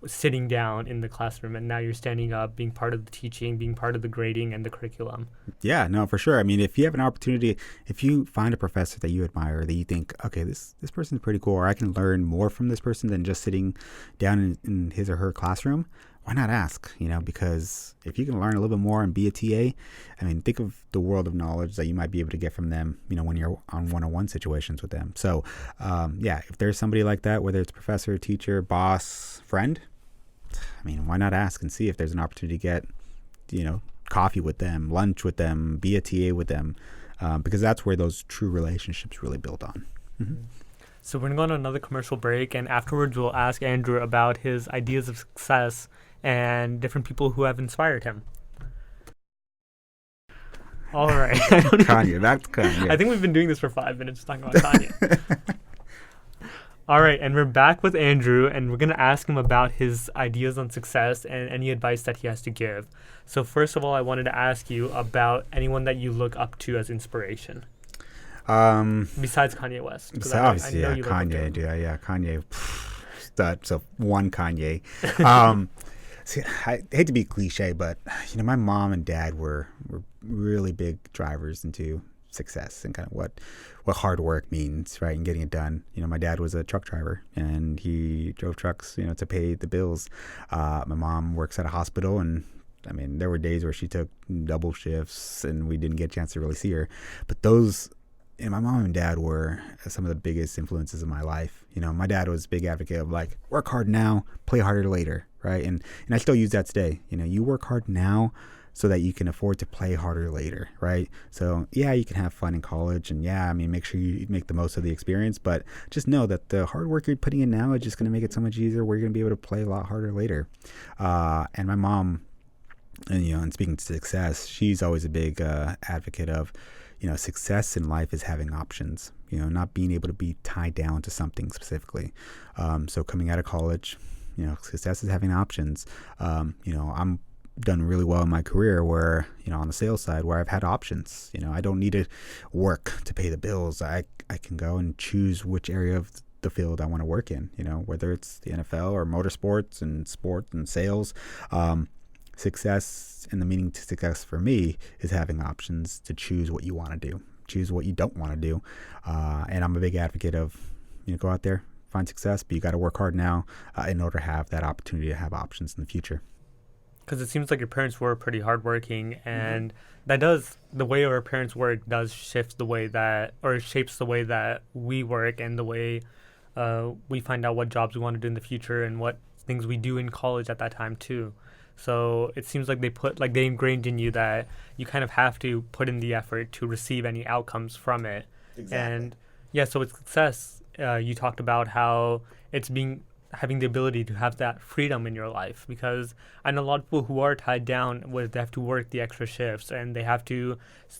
sitting down in the classroom, and now you're standing up, being part of the teaching, being part of the grading and the curriculum. Yeah, no, for sure. I mean, if you have an opportunity, if you find a professor that you admire, that you think, okay, this person's pretty cool, or I can learn more from this person than just sitting down in his or her classroom, why not ask? Because if you can learn a little bit more and be a TA, I mean, think of the world of knowledge that you might be able to get from them, when you're on one-on-one situations with them. So, if there's somebody like that, whether it's professor, teacher, boss, friend, I mean, why not ask and see if there's an opportunity to get, coffee with them, lunch with them, be a TA with them, because that's where those true relationships really build on. Mm-hmm. So we're going to go on another commercial break, and afterwards we'll ask Andrew about his ideas of success and different people who have inspired him. All right. Kanye, back to Kanye. I think we've been doing this for 5 minutes talking about Kanye. All right, and we're back with Andrew, and we're going to ask him about his ideas on success and any advice that he has to give. So first of all, I wanted to ask you about anyone that you look up to as inspiration. Besides Kanye West. Obviously, Kanye. Yeah, Kanye. So one Kanye. See, I hate to be cliche, but my mom and dad were really big drivers into success and kind of what hard work means, right, and getting it done. My dad was a truck driver, and he drove trucks, to pay the bills. My mom works at a hospital, and I mean, there were days where she took double shifts, and we didn't get a chance to really see her. But those, my mom and dad were some of the biggest influences in my life. My dad was a big advocate of like, work hard now, play harder later, right? And I still use that today. You work hard now so that you can afford to play harder later, right? So yeah, you can have fun in college, and yeah, I mean, make sure you make the most of the experience, but just know that the hard work you're putting in now is just going to make it so much easier where you're going to be able to play a lot harder later. And my mom, and speaking to success, she's always a big advocate of, success in life is having options, not being able to be tied down to something specifically. So coming out of college, success is having options. I'm done really well in my career where, on the sales side, where I've had options. I don't need to work to pay the bills. I can go and choose which area of the field I want to work in, whether it's the NFL or motorsports and sports and sales. Success and the meaning to success for me is having options to choose what you want to do, choose what you don't want to do. And I'm a big advocate of, go out there, find success, but you got to work hard now in order to have that opportunity to have options in the future. Because it seems like your parents were pretty hardworking, and the way our parents work does shift the way that, or shapes the way that we work and the way we find out what jobs we want to do in the future and what things we do in college at that time too. So it seems like they ingrained in you that you kind of have to put in the effort to receive any outcomes from it. Exactly. And yeah, so with success, you talked about how it's having the ability to have that freedom in your life, because I know a lot of people who are tied down with, they have to work the extra shifts and they have to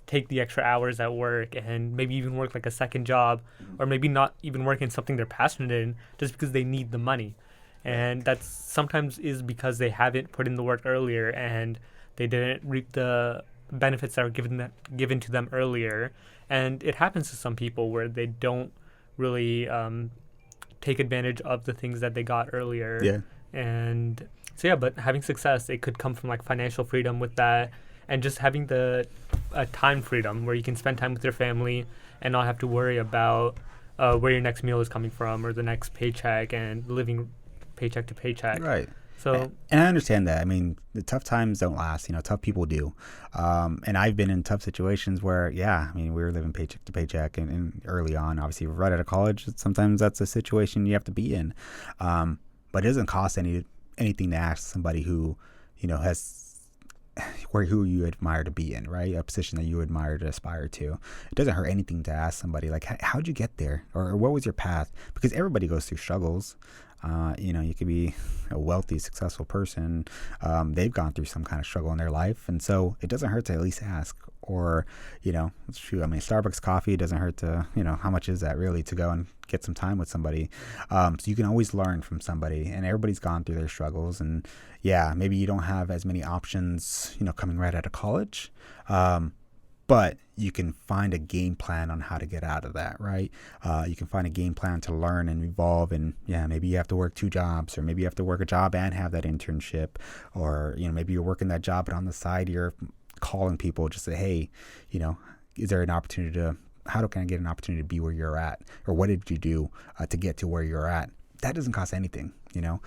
take the extra hours at work and maybe even work like a second job, or maybe not even work in something they're passionate in just because they need the money. And that's sometimes is because they haven't put in the work earlier and they didn't reap the benefits that were given to them earlier. And it happens to some people where they don't really take advantage of the things that they got earlier. Yeah. And so yeah, but having success, it could come from like financial freedom with that, and just having the time freedom where you can spend time with your family and not have to worry about where your next meal is coming from or the next paycheck and living paycheck to paycheck. Right. So, and I understand that. I mean, the tough times don't last. Tough people do. And I've been in tough situations where, yeah, I mean, we were living paycheck to paycheck, and early on, obviously, right out of college, sometimes that's a situation you have to be in. But it doesn't cost anything to ask somebody who, has who you admire to be in, right? A position that you admire to aspire to. It doesn't hurt anything to ask somebody like, how'd you get there? Or what was your path? Because everybody goes through struggles. You could be a wealthy, successful person. They've gone through some kind of struggle in their life. And so it doesn't hurt to at least ask. Or, Starbucks coffee doesn't hurt to, how much is that really to go and get some time with somebody? So you can always learn from somebody, and everybody's gone through their struggles. And yeah, maybe you don't have as many options, coming right out of college. But you can find a game plan on how to get out of that, right? You can find a game plan to learn and evolve. And yeah, maybe you have to work 2 jobs, or maybe you have to work a job and have that internship, or, maybe you're working that job, but on the side, you're calling people just say, hey, is there an opportunity how can I get an opportunity to be where you're at? Or what did you do to get to where you're at? That doesn't cost anything, so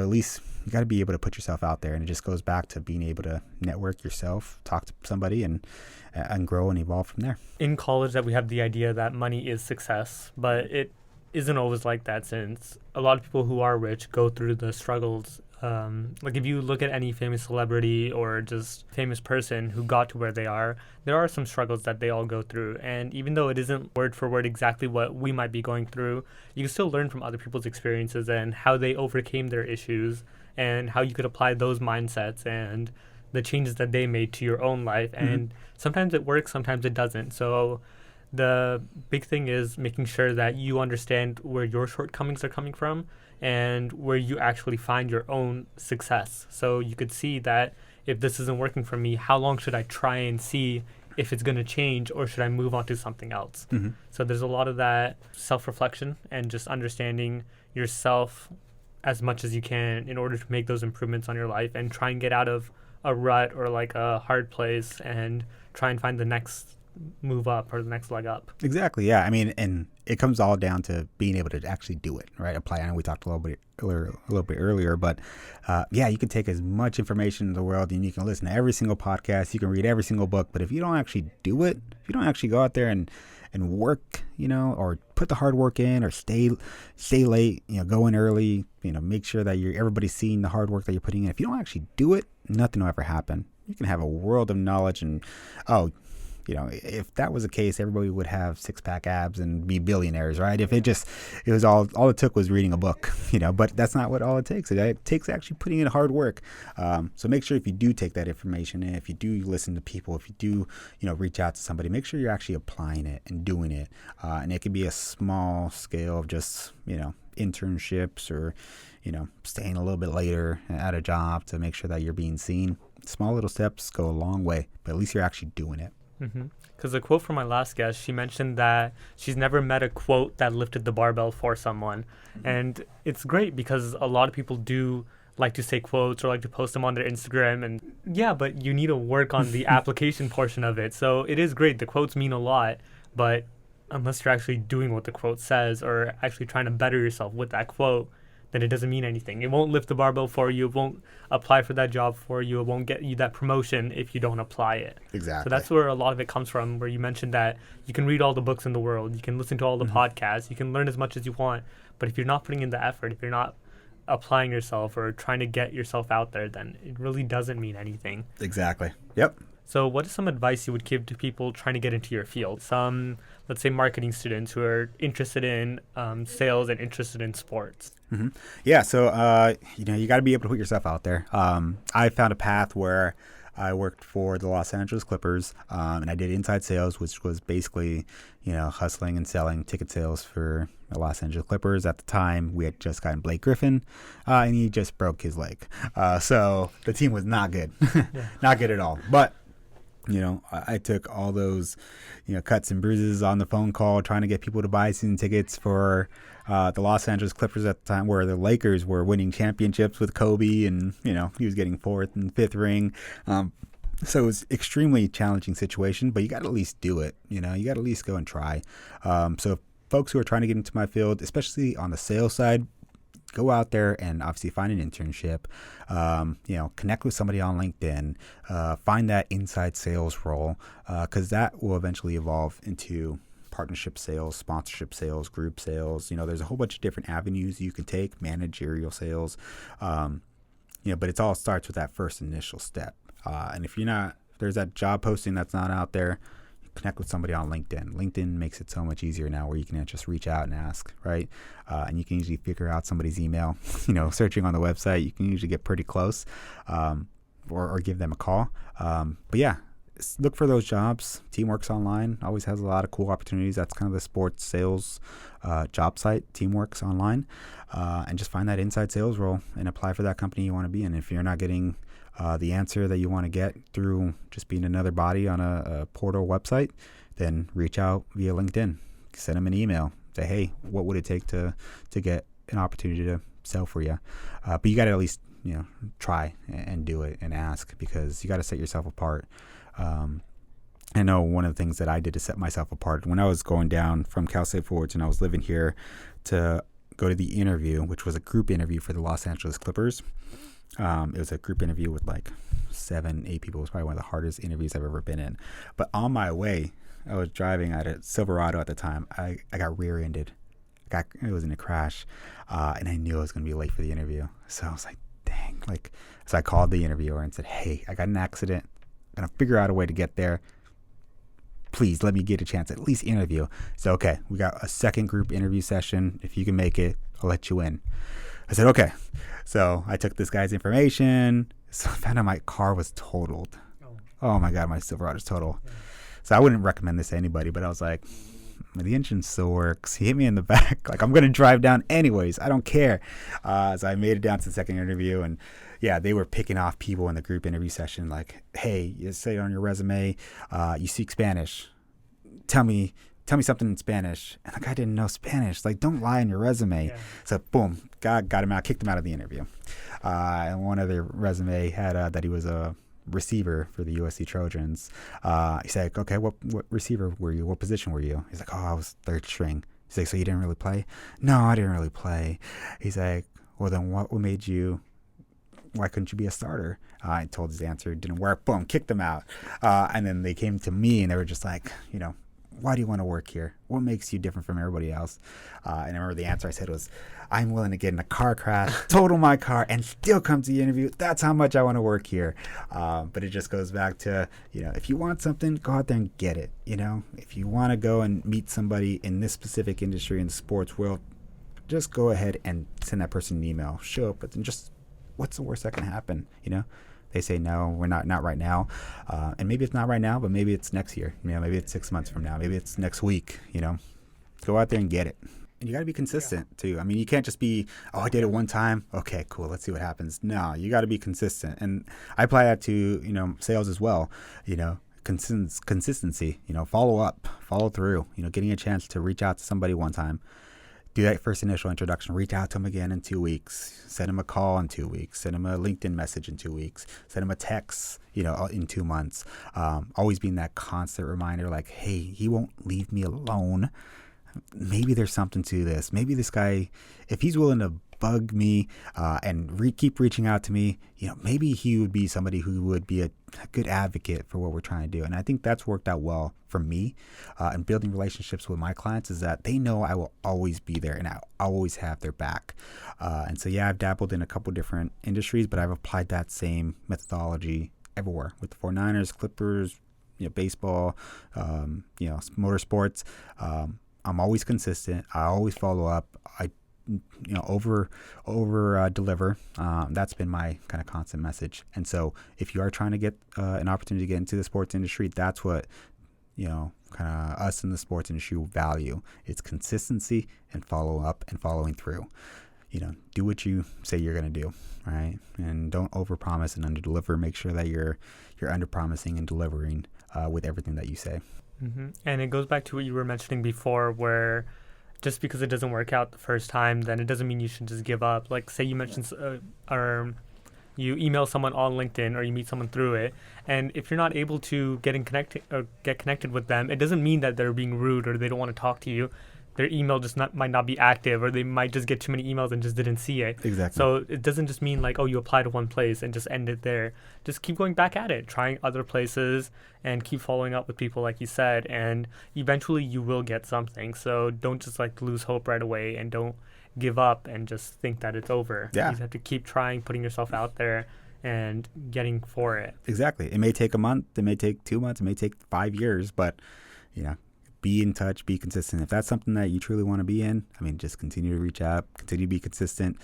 at least you got to be able to put yourself out there. And it just goes back to being able to network yourself, talk to somebody, and grow and evolve from there. In college, that we have the idea that money is success, but it isn't always like that, since a lot of people who are rich go through the struggles. Like if you look at any famous celebrity or just famous person who got to where they are, there are some struggles that they all go through. And even though it isn't word for word exactly what we might be going through, you can still learn from other people's experiences and how they overcame their issues and how you could apply those mindsets and the changes that they made to your own life. Mm-hmm. And sometimes it works, sometimes it doesn't. So the big thing is making sure that you understand where your shortcomings are coming from and where you actually find your own success. So you could see that if this isn't working for me, how long should I try and see if it's going to change, or should I move on to something else? Mm-hmm. So there's a lot of that self-reflection and just understanding yourself as much as you can in order to make those improvements on your life and try and get out of a rut or like a hard place and try and find the next move up or the next leg up. Exactly. Yeah. I mean, and it comes all down to being able to actually do it, right? Apply. I know we talked a little bit earlier, but you can take as much information in the world and you can listen to every single podcast, you can read every single book, but if you don't actually do it, if you don't actually go out there and work, or put the hard work in, or stay late, go in early, make sure that everybody's seeing the hard work that you're putting in. If you don't actually do it, nothing will ever happen. You can have a world of knowledge and, if that was the case, everybody would have 6-pack abs and be billionaires, right? If it was all it took was reading a book, but that's not what all it takes. It takes actually putting in hard work. So make sure if you do take that information in, if you do listen to people, if you do, reach out to somebody, make sure you're actually applying it and doing it. And it could be a small scale of just, internships or, staying a little bit later at a job to make sure that you're being seen. Small little steps go a long way, but at least you're actually doing it. Because the quote from my last guest, she mentioned that she's never met a quote that lifted the barbell for someone. Mm-hmm. And it's great because a lot of people do like to say quotes or like to post them on their Instagram. And yeah, but you need to work on the application portion of it. So it is great. The quotes mean a lot, but unless you're actually doing what the quote says or actually trying to better yourself with that quote, then it doesn't mean anything. It won't lift the barbell for you. It won't apply for that job for you. It won't get you that promotion if you don't apply it. Exactly. So that's where a lot of it comes from, where you mentioned that you can read all the books in the world. You can listen to all the podcasts. You can learn as much as you want. But if you're not putting in the effort, if you're not applying yourself or trying to get yourself out there, then it really doesn't mean anything. Exactly. Yep. So what is some advice you would give to people trying to get into your field? Some, let's say, marketing students who are interested in sales and interested in sports. Mm-hmm. Yeah, so, you got to be able to put yourself out there. I found a path where I worked for the Los Angeles Clippers, and I did inside sales, which was basically, hustling and selling ticket sales for the Los Angeles Clippers. At the time, we had just gotten Blake Griffin, and he just broke his leg. So the team was not good, not good at all. But I took all those, cuts and bruises on the phone call trying to get people to buy season tickets for the Los Angeles Clippers at the time, where the Lakers were winning championships with Kobe, and, he was getting 4th and 5th ring. So it was extremely challenging situation, but you got to at least do it. You got to at least go and try. So folks who are trying to get into my field, especially on the sales side, go out there and obviously find an internship, connect with somebody on LinkedIn, find that inside sales role, because that will eventually evolve into partnership sales, sponsorship sales, group sales. There's a whole bunch of different avenues you can take, managerial sales. But it all starts with that first initial step. And if there's that job posting that's not out there, connect with somebody on LinkedIn. LinkedIn makes it so much easier now where you can just reach out and ask, right? And you can usually figure out somebody's email. Searching on the website, you can usually get pretty close, or give them a call. But yeah, look for those jobs. Teamworks Online always has a lot of cool opportunities. That's kind of the sports sales job site, Teamworks Online. And just find that inside sales role and apply for that company you want to be in. If you're not getting the answer that you want to get through just being another body on a portal website, then reach out via LinkedIn. Send them an email. Say, hey, what would it take to get an opportunity to sell for you? But you got to at least try and do it and ask, because you got to set yourself apart. I know one of the things that I did to set myself apart when I was going down from Cal State Fullerton, I was living here to go to the interview, which was a group interview for the Los Angeles Clippers. It was a group interview with like 7-8 people. It was probably one of the hardest interviews I've ever been in. But on my way, I was driving at a Silverado at the time. I got rear-ended. It was in a crash, and I knew I was going to be late for the interview. So I was like, dang. So I called the interviewer and said, hey, I got an accident. I'm going to figure out a way to get there. Please let me get a chance, at least interview. So, okay, we got a second group interview session. If you can make it, I'll let you in. I said, okay. So I took this guy's information. So I found out my car was totaled. Oh my God, my Silverado's total. Yeah. So I wouldn't recommend this to anybody, but I was like, the engine still works. He hit me in the back. Like, I'm going to drive down anyways. I don't care. So I made it down to the second interview, and yeah, they were picking off people in the group interview session. Like, hey, you say on your resume, you speak Spanish. Tell me something in Spanish. And the guy didn't know Spanish. Like, don't lie in your resume. Yeah. So boom, got him out, kicked him out of the interview. And one other resume had that he was a receiver for the USC Trojans. He said, okay, what receiver were you? What position were you? He's like, oh, I was third string. He's like, so you didn't really play? No, I didn't really play. He's like, well, then why couldn't you be a starter? I told his answer, it didn't work. Boom, kicked him out. And then they came to me and they were just like, why do you want to work here? What makes you different from everybody else? And I remember the answer I said was, I'm willing to get in a car crash, total my car, and still come to the interview. That's how much I want to work here. But it just goes back to, if you want something, go out there and get it. If you want to go and meet somebody in this specific industry in the sports world, just go ahead and send that person an email. Show up, but then just, what's the worst that can happen? They say, no, we're not right now. And maybe it's not right now, but maybe it's next year. Maybe it's 6 months from now. Maybe it's next week. Go out there and get it. And you got to be consistent too. I mean, you can't just be, oh, I did it one time. Okay, cool. Let's see what happens. No, you got to be consistent. And I apply that to, sales as well. Consistency, follow up, follow through, getting a chance to reach out to somebody one time. Do that first initial introduction. Reach out to them again in 2 weeks. Send them a call in 2 weeks. Send them a LinkedIn message in 2 weeks. Send them a text, in 2 months. Always being that constant reminder, like, hey, he won't leave me alone. Maybe there's something to this. Maybe this guy, if he's willing to bug me and keep reaching out to me, maybe he would be somebody who would be a good advocate for what we're trying to do. And I think that's worked out well for me and building relationships with my clients, is that they know I will always be there and I always have their back. And so, yeah, I've dabbled in a couple different industries, but I've applied that same methodology everywhere with the 49ers, Clippers, baseball, motorsports. I'm always consistent. I always follow up. I over deliver. That's been my kind of constant message. And so if you are trying to get an opportunity to get into the sports industry, that's what, kind of us in the sports industry value. It's consistency and follow up and following through. Do what you say you're going to do, right? And don't overpromise and underdeliver. Make sure that you're underpromising and delivering with everything that you say. Mm-hmm. And it goes back to what you were mentioning before, where just because it doesn't work out the first time, then it doesn't mean you should just give up. Like, say you mentioned, or you email someone on LinkedIn or you meet someone through it, and if you're not able to get connected with them, it doesn't mean that they're being rude or they don't want to talk to you. their email might not be active, or they might just get too many emails and just didn't see it. Exactly. So it doesn't just mean like, oh, you apply to one place and just end it there. Just keep going back at it, trying other places, and keep following up with people like you said, and eventually you will get something. So don't just like lose hope right away, and don't give up and just think that it's over. Yeah. You have to keep trying, putting yourself out there and getting for it. Exactly. It may take a month, it may take 2 months, it may take 5 years, but be in touch, be consistent. If that's something that you truly want to be in, just continue to reach out, continue to be consistent,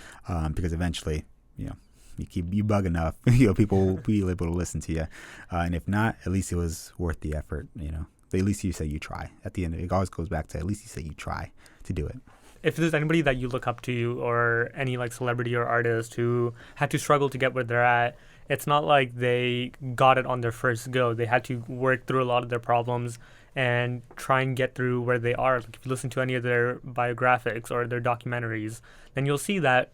because eventually, you bug enough, people will be able to listen to you. And if not, at least it was worth the effort. At least you say you try. At the end, it always goes back to at least you say you try to do it. If there's anybody that you look up to, or any like celebrity or artist who had to struggle to get where they're at, it's not like they got it on their first go. They had to work through a lot of their problems and try and get through where they are. Like if you listen to any of their biographics or their documentaries, then you'll see that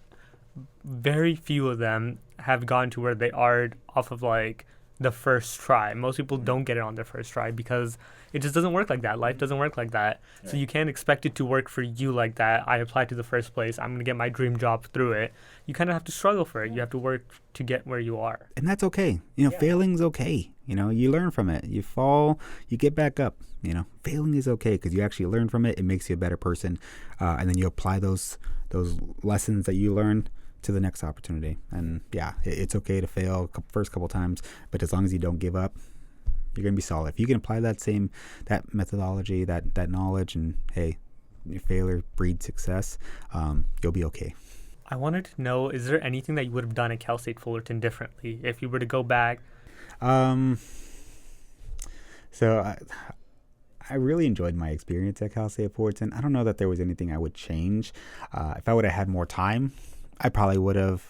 very few of them have gone to where they are off of like the first try. Most people don't get it on their first try because it just doesn't work like that. Life doesn't work like that. Yeah. So you can't expect it to work for you like that. I applied to the first place. I'm going to get my dream job through it. You kind of have to struggle for it. You have to work to get where you are. And that's okay. Failing's okay. You learn from it. You fall, you get back up. Failing is okay because you actually learn from it. It makes you a better person. And then you apply those lessons that you learned to the next opportunity. And it's okay to fail first couple times, but as long as you don't give up, you're going to be solid. If you can apply that methodology, that knowledge, and hey, your failure breeds success, you'll be okay. I wanted to know, is there anything that you would have done at Cal State Fullerton differently if you were to go back? So I really enjoyed my experience at Cal State Fullerton. I don't know that there was anything I would change. If I would have had more time, I probably would have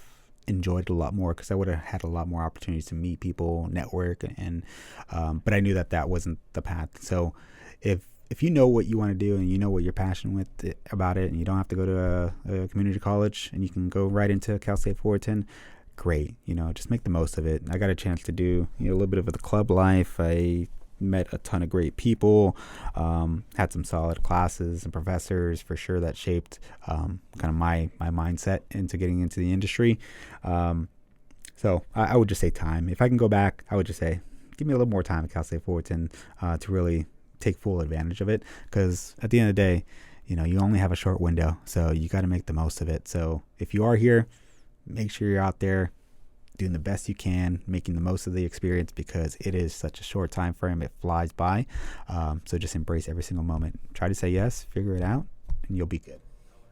enjoyed it a lot more because I would have had a lot more opportunities to meet people, network, and but I knew that wasn't the path. So if you know what you want to do and you know what you're passionate about it, and you don't have to go to a community college and you can go right into Cal State Fullerton, great. Just make the most of it. I got a chance to do a little bit of the club life. I met a ton of great people, had some solid classes and professors for sure that shaped kind of my mindset into getting into the industry. So I would just say time. If I can go back, I would just say give me a little more time at Cal State Fullerton to really take full advantage of it, because at the end of the day, you only have a short window, so you got to make the most of it. So if you are here, make sure you're out there doing the best you can, making the most of the experience, because it is such a short time frame. It flies by. So just embrace every single moment. Try to say yes, figure it out, and you'll be good.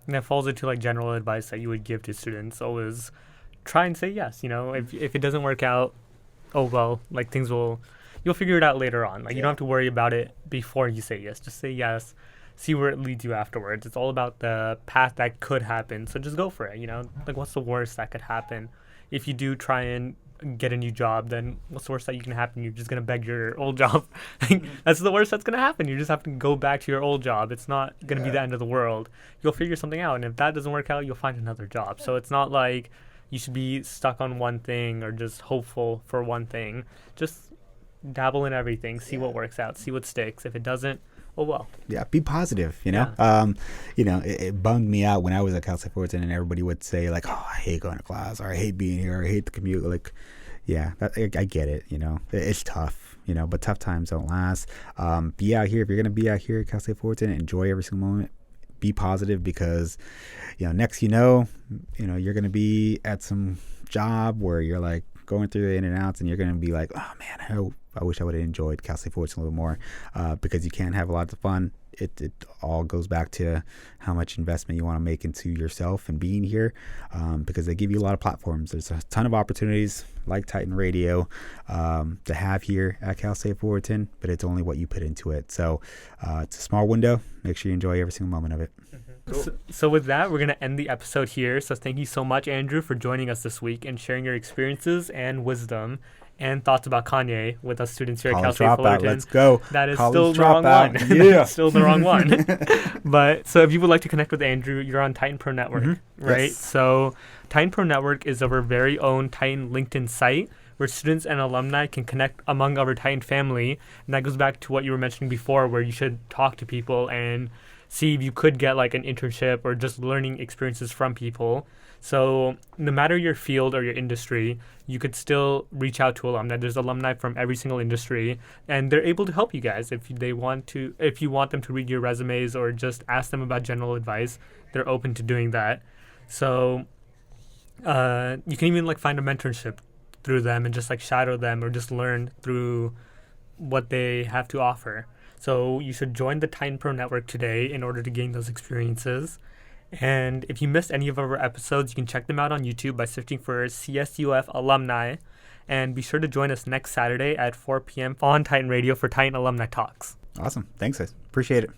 And that falls into like general advice that you would give to students. Always try and say yes. If it doesn't work out, oh well, like you'll figure it out later on. Like you don't have to worry about it before you say yes. Just say yes. See where it leads you afterwards. It's all about the path that could happen. So just go for it. Like what's the worst that could happen? If you do try and get a new job, then what's the worst that you can happen? You're just going to beg your old job. That's the worst that's going to happen. You just have to go back to your old job. It's not going to be the end of the world. You'll figure something out. And if that doesn't work out, you'll find another job. So it's not like you should be stuck on one thing or just hopeful for one thing. Just dabble in everything. See what works out. See what sticks. If it doesn't, oh well. Yeah, be positive. It bummed me out when I was at Cal State Fullerton and everybody would say like, "Oh, I hate going to class," or "I hate being here," or "I hate the commute." Like, I get it. It's tough. But tough times don't last. Be out here if you're gonna be out here at Cal State Fullerton. Enjoy every single moment. Be positive, because next you're gonna be at some job where you're like going through the in and outs, and you're gonna be like, "Oh man, I wish I would have enjoyed Cal State Fullerton a little more," because you can have lots of fun. It all goes back to how much investment you want to make into yourself and being here, because they give you a lot of platforms. There's a ton of opportunities like Titan Radio to have here at Cal State Fullerton, but it's only what you put into it. So it's a small window. Make sure you enjoy every single moment of it. Cool. So with that, we're going to end the episode here. So thank you so much, Andrew, for joining us this week and sharing your experiences and wisdom and thoughts about Kanye with us students here at Cal State Fullerton. Let's go. That is College still the wrong one. Yeah. Still the wrong one. But so if you would like to connect with Andrew, you're on Titan Pro Network, right? Yes. So Titan Pro Network is our very own Titan LinkedIn site where students and alumni can connect among our Titan family. And that goes back to what you were mentioning before, where you should talk to people and see if you could get like an internship or just learning experiences from people. So no matter your field or your industry, you could still reach out to alumni. There's alumni from every single industry, and they're able to help you guys if you want them to read your resumes or just ask them about general advice. They're open to doing that. So you can even like find a mentorship through them and just like shadow them or just learn through what they have to offer. So you should join the Titan Pro Network today in order to gain those experiences. And if you missed any of our episodes, you can check them out on YouTube by searching for CSUF Alumni. And be sure to join us next Saturday at 4 p.m. on Titan Radio for Titan Alumni Talks. Awesome. Thanks, guys. Appreciate it.